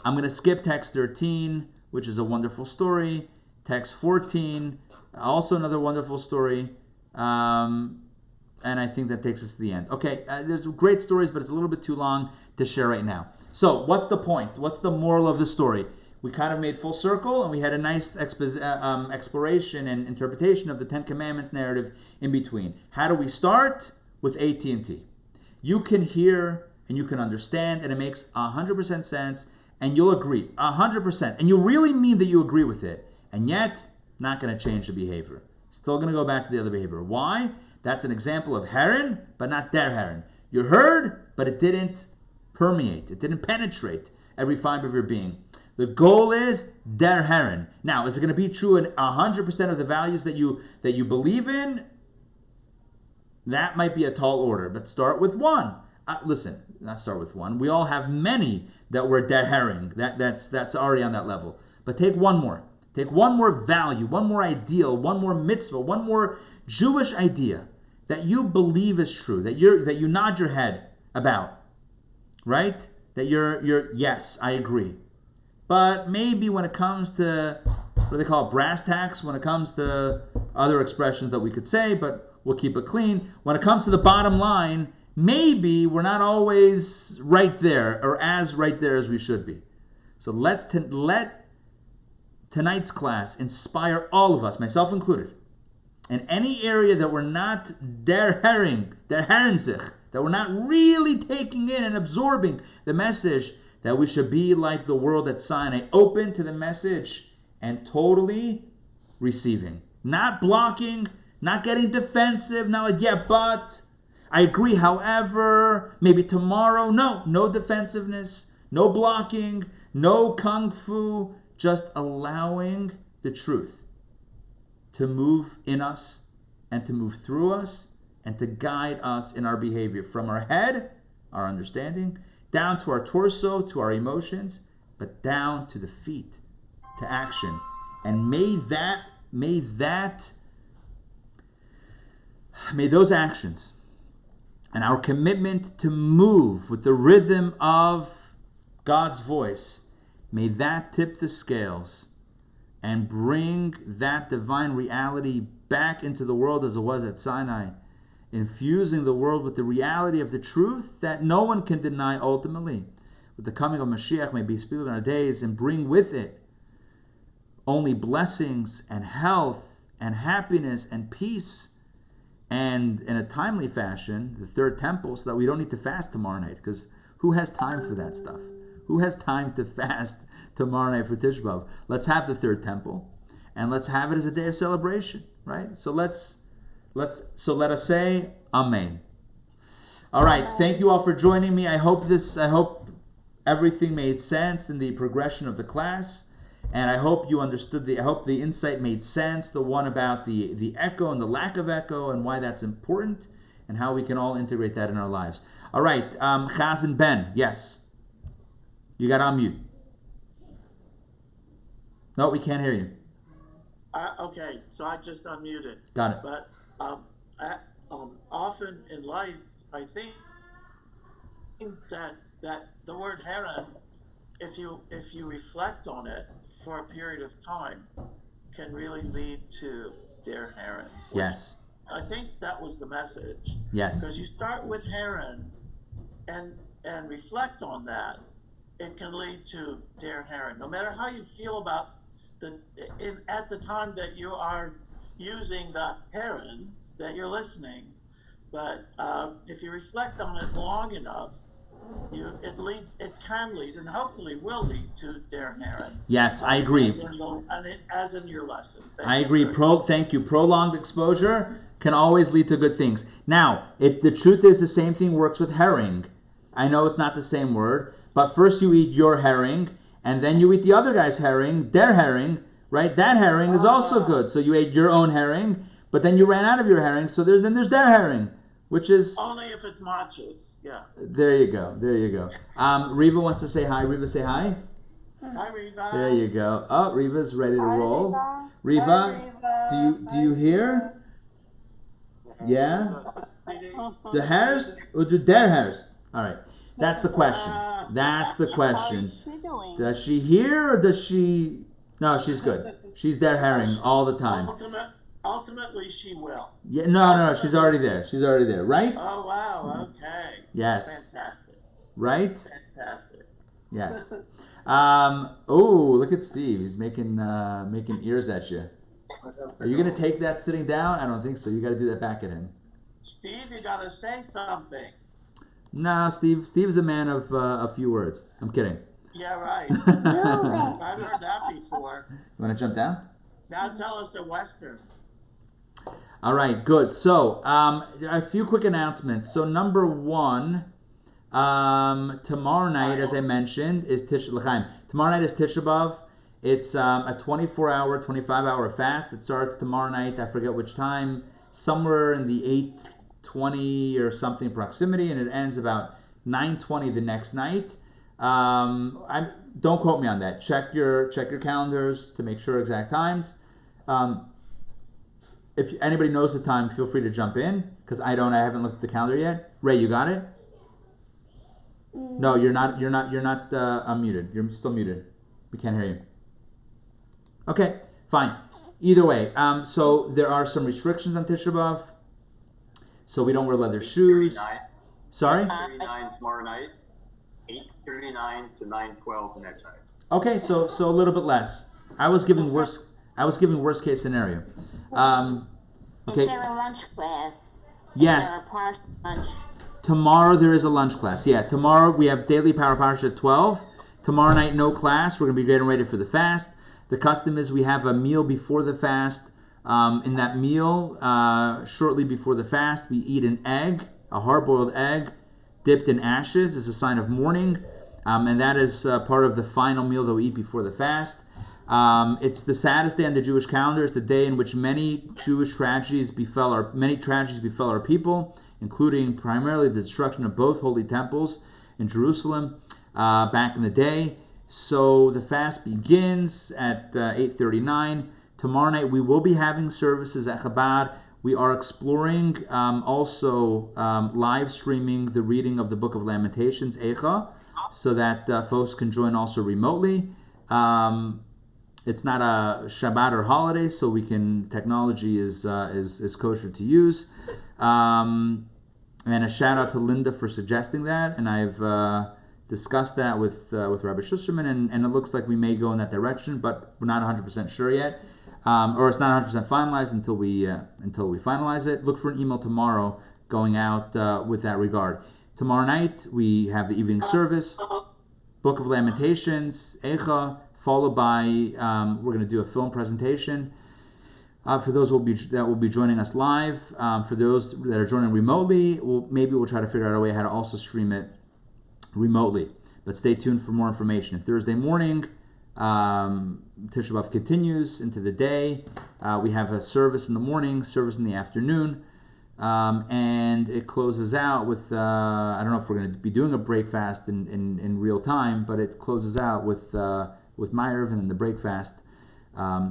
I'm going to skip text 13, which is a wonderful story. Text 14, also another wonderful story. And I think that takes us to the end. Okay, there's great stories, but it's a little bit too long to share right now. So what's the point? What's the moral of the story? We kind of made full circle, and we had a nice exploration and interpretation of the Ten Commandments narrative in between. How do we start? With AT&T. You can hear and you can understand, and it makes 100% sense, and you'll agree 100%, and you really mean that you agree with it, and yet not going to change the behavior. Still going to go back to the other behavior. Why? That's an example of heron, but not der heron. You heard, but it didn't permeate. It didn't penetrate every fiber of your being. The goal is der heron. Now, is it going to be true in 100% of the values that you believe in? That might be a tall order, but start with one. Listen, not start with one. We all have many that were der heron. That's already on that level. But take one more. Take one more value, one more ideal, one more mitzvah, one more Jewish idea that you believe is true, that you nod your head about, right? That you're yes, I agree. But maybe when it comes to, what do they call it, brass tacks, when it comes to other expressions that we could say, but we'll keep it clean. When it comes to the bottom line, maybe we're not always right there, or as right there as we should be. So let tonight's class inspire all of us, myself included, in any area that we're not der herenzich, that we're not really taking in and absorbing the message, that we should be like the world at Sinai, open to the message and totally receiving. Not blocking, not getting defensive, not like, yeah, but I agree, however, maybe tomorrow. No defensiveness, no blocking, no kung fu, just allowing the truth to move in us and to move through us and to guide us in our behavior from our head, our understanding, down to our torso, to our emotions, but down to the feet, to action. And may those actions and our commitment to move with the rhythm of God's voice, may that tip the scales and bring that divine reality back into the world as it was at Sinai, infusing the world with the reality of the truth that no one can deny ultimately. With the coming of Mashiach, may be speeded in our days, and bring with it only blessings and health and happiness and peace, and in a timely fashion, the third temple, so that we don't need to fast tomorrow night, because who has time for that stuff? Who has time to fast tomorrow night for Tisha B'Av? Let's have the third temple, and let's have it as a day of celebration, right? So let us say Amen. All right, thank you all for joining me. I hope everything made sense in the progression of the class, and I hope you understood I hope the insight made sense, the one about the echo and the lack of echo and why that's important and how we can all integrate that in our lives. All right, Chazan Ben, yes. You got on mute. No, we can't hear you. Okay, so I just unmuted. Got it. But often in life, I think that the word heron, if you reflect on it for a period of time, can really lead to der heron. Yes. I think that was the message. Yes. Because you start with heron and reflect on that, it can lead to der heron. No matter how you feel about at the time that you are using the heron, that you're listening, but if you reflect on it long enough, it can lead and hopefully will lead to der heron. Yes, I agree. As in your lesson. I agree. Thank you. Prolonged exposure can always lead to good things. Now, the truth is the same thing works with herring. I know it's not the same word, but first you eat your herring, and then you eat the other guy's herring, their herring, right? That herring is also good. So you ate your own herring, but then you ran out of your herring, so there's their herring, which is... Only if it's machos, yeah. There you go. Reva wants to say hi. Reva, say hi. Hi, Reva. There you go. Oh, Reva's ready to roll. Reva, do you hear? Yeah? The hairs or the der hairs? All right. That's the question. That's the question. How is she doing? Does she hear or does she... No, she's good. She's der herring all the time. Ultimately, she will. Yeah, no, she's already there. She's already there, right? Oh, wow, okay. Yes. Fantastic. Right? Fantastic. Yes. Oh, look at Steve. He's making ears at you. Are you going to take that sitting down? I don't think so. You got to do that back at him. Steve, you got to say something. No, Steve is a man of a few words. I'm kidding. Yeah, right. I've heard that before. You want to jump down? Now tell us a Western. All right, good. So, a few quick announcements. So, number one, tomorrow night, as I mentioned, is Tisha B'Av. Tomorrow night is Tisha B'Av. It's a 24-hour, 25-hour fast. It starts tomorrow night. I forget which time. Somewhere in the 8:20 or something proximity, and it ends about 9:20 the next night. Don't quote me on that. Check your calendars to make sure exact times. If anybody knows the time, feel free to jump in because I haven't looked at the calendar yet. Ray, you got it? No, you're not unmuted. You're still muted. We can't hear you. Okay, fine. Either way, so there are some restrictions on Tisha B'Av. So we don't wear leather shoes. Sorry? 8:39 tomorrow night. 8:39 to 9:12 the next night. Okay, so a little bit less. I was giving worst case scenario. Okay. Is there a lunch class? Yes. Is there a partial lunch? Tomorrow there is a lunch class. Yeah, tomorrow we have daily Power Parsha at 12. Tomorrow night no class. We're going to be getting ready for the fast. The custom is we have a meal before the fast. In that meal, shortly before the fast, we eat an egg, a hard-boiled egg, dipped in ashes as a sign of mourning. And that is part of the final meal that we eat before the fast. It's the saddest day on the Jewish calendar. It's a day in which many tragedies befell our people, including primarily the destruction of both holy temples in Jerusalem back in the day. So the fast begins at 8:39. Tomorrow night we will be having services at Chabad. We are exploring also live streaming the reading of the Book of Lamentations, Eicha, so that folks can join also remotely. It's not a Shabbat or holiday, so technology is kosher to use. And a shout out to Linda for suggesting that, and I've discussed that with Rabbi Schusterman, and it looks like we may go in that direction, but we're not 100% sure yet, or it's not 100% finalized until we finalize it. Look for an email tomorrow going out with that regard. Tomorrow night we have the evening service, Book of Lamentations, Eicha, followed by we're going to do a film presentation. For those that will be joining us live, for those that are joining remotely, we'll try to figure out a way how to also stream it remotely. But stay tuned for more information. Thursday morning, Tisha B'Av continues into the day. We have a service in the morning, service in the afternoon, and it closes out with I don't know if we're going to be doing a break fast in real time, but it closes out with Ma'ariv and then the break fast.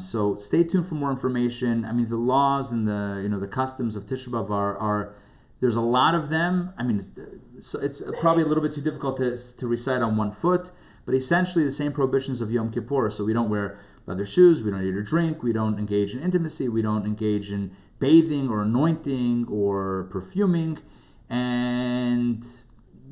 So stay tuned for more information. I mean, the laws and the customs of Tisha B'Av are there's a lot of them. I mean, it's probably a little bit too difficult to recite on one foot, but essentially the same prohibitions of Yom Kippur. So we don't wear leather shoes, we don't eat or drink, we don't engage in intimacy, we don't engage in bathing or anointing or perfuming, and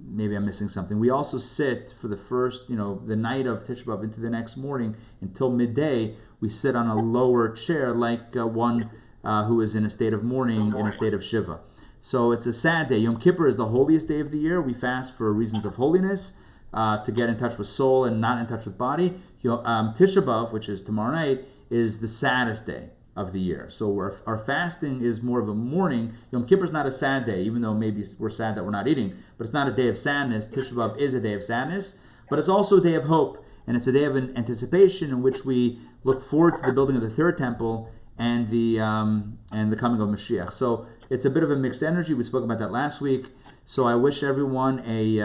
maybe I'm missing something. We also sit for the first, the night of Tisha B'Av into the next morning until midday. We sit on a lower chair like one who is in a state of mourning, in a state of Shiva. So it's a sad day. Yom Kippur is the holiest day of the year. We fast for reasons of holiness, to get in touch with soul and not in touch with body. Tisha B'Av, which is tomorrow night, is the saddest day of the year. So our fasting is more of a mourning. Yom Kippur is not a sad day, even though maybe we're sad that we're not eating. But it's not a day of sadness. Tisha B'Av is a day of sadness. But it's also a day of hope. And it's a day of anticipation in which we look forward to the building of the third temple and the coming of Mashiach. So it's a bit of a mixed energy. We spoke about that last week. So I wish everyone a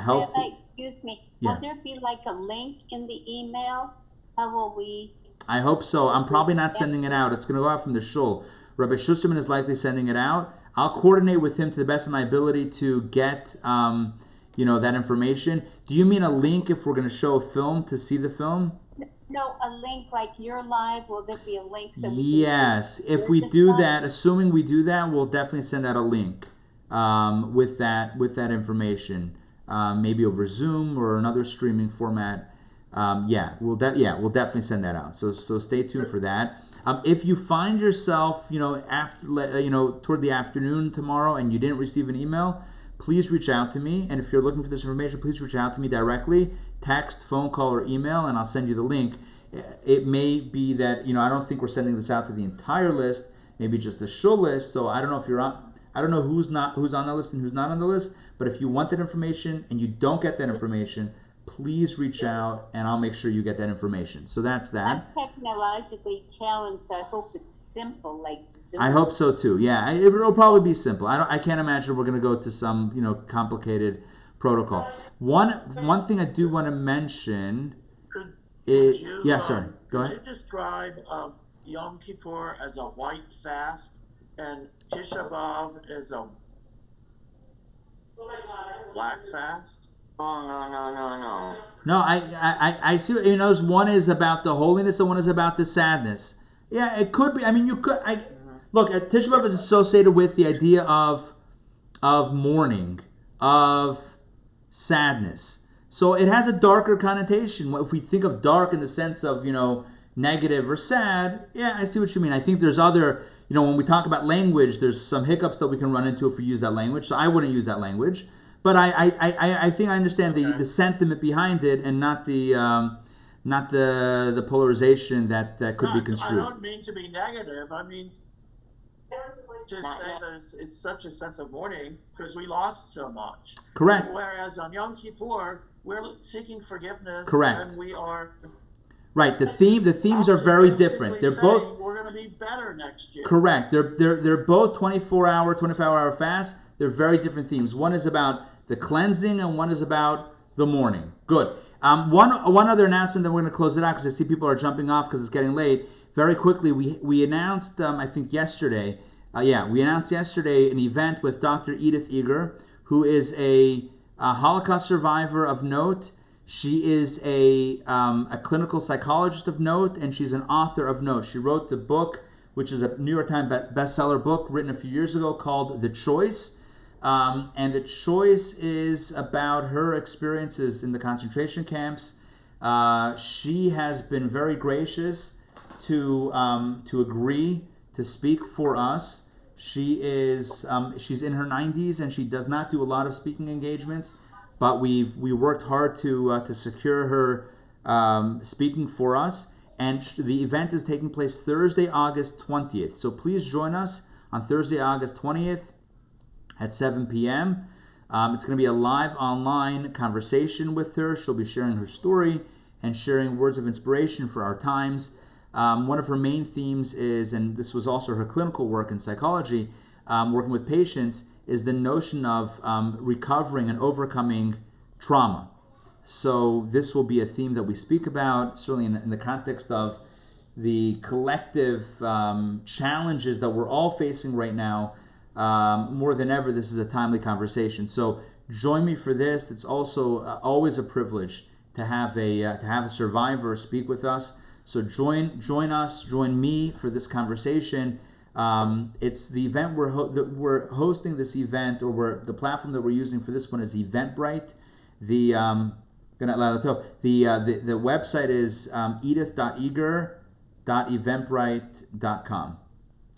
healthy... Excuse me. Yeah. Will there be like a link in the email? How will we... I hope so. I'm probably not sending it out. It's going to go out from the shul. Rabbi Schusterman is likely sending it out. I'll coordinate with him to the best of my ability to get, that information. Do you mean a link if we're going to show a film to see the film? No, a link like you're live. Will there be a link? So Yes. If we do that, assuming we do that, we'll definitely send out a link with that information, maybe over Zoom or another streaming format. We'll definitely send that out. So stay tuned for that. If you find yourself, toward the afternoon tomorrow and you didn't receive an email, please reach out to me. And if you're looking for this information, please reach out to me directly, text, phone call, or email, and I'll send you the link. It may be that, I don't think we're sending this out to the entire list, maybe just the shul list. So I don't know if you're on, I don't know who's on the list and who's not on the list, but if you want that information and you don't get that information, please reach out and I'll make sure you get that information. So that's that. I'm technologically challenged, so I hope it's simple, like Zoom. I hope so too. Yeah, it'll probably be simple. I can't imagine we're going to go to some complicated protocol. One thing I do want to mention is Go ahead. Could you describe Yom Kippur as a white fast and Tisha B'Av as a black fast? No. No, I see. One is about the holiness and one is about the sadness. Yeah, it could be. I mean, you could. Look, Tisha B'Av is associated with the idea of mourning, of sadness. So it has a darker connotation. If we think of dark in the sense of negative or sad, yeah, I see what you mean. I think there's other. When we talk about language, there's some hiccups that we can run into if we use that language. So I wouldn't use that language. But I think I understand the sentiment behind it, and not the polarization that could be construed. I don't mean to be negative. I mean to say that it's such a sense of mourning because we lost so much. Correct. Whereas on Yom Kippur, we're seeking forgiveness. Correct. And we are. Right. The themes are very different. They're both. We're going to be better next year. Correct. They're both 25-hour fast. They're very different themes. One is about the cleansing, and one is about the mourning. Good. One other announcement, then we're going to close it out because I see people are jumping off because it's getting late. Very quickly, we announced, I think yesterday, we announced yesterday an event with Dr. Edith Eger, who is a Holocaust survivor of note. She is a clinical psychologist of note, and she's an author of note. She wrote the book, which is a New York Times bestseller book written a few years ago called The Choice. And The Choice is about her experiences in the concentration camps. She has been very gracious to agree to speak for us. She's in her 90s and she does not do a lot of speaking engagements, but we worked hard to secure her speaking for us. And the event is taking place Thursday, August 20th. So please join us on Thursday, August 20th. At 7 p.m. It's going to be a live online conversation with her. She'll be sharing her story and sharing words of inspiration for our times. One of her main themes is, and this was also her clinical work in psychology, working with patients, is the notion of recovering and overcoming trauma. So this will be a theme that we speak about, certainly in the context of the collective challenges that we're all facing right now. More than ever, this is a timely conversation. So join me for this. It's also always a privilege to have a survivor speak with us. So join me for this conversation. It's the event we're hosting this event, or the platform that we're using for this one is Eventbrite. The website is edith.eger.eventbrite.com.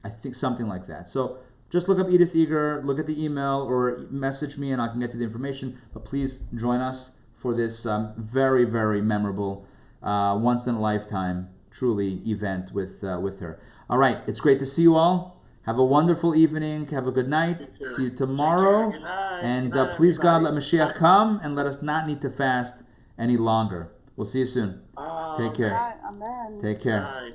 I think something like that. So just look up Edith Eger, look at the email, or message me and I can get to the information. But please join us for this very, very memorable, once-in-a-lifetime, truly, event with her. All right, it's great to see you all. Have a wonderful evening. Have a good night. See you tomorrow. Good night. And Good night, please, God, let everybody. Mashiach come and let us not need to fast any longer. We'll see you soon. Take care. Amen. Take care. Bye.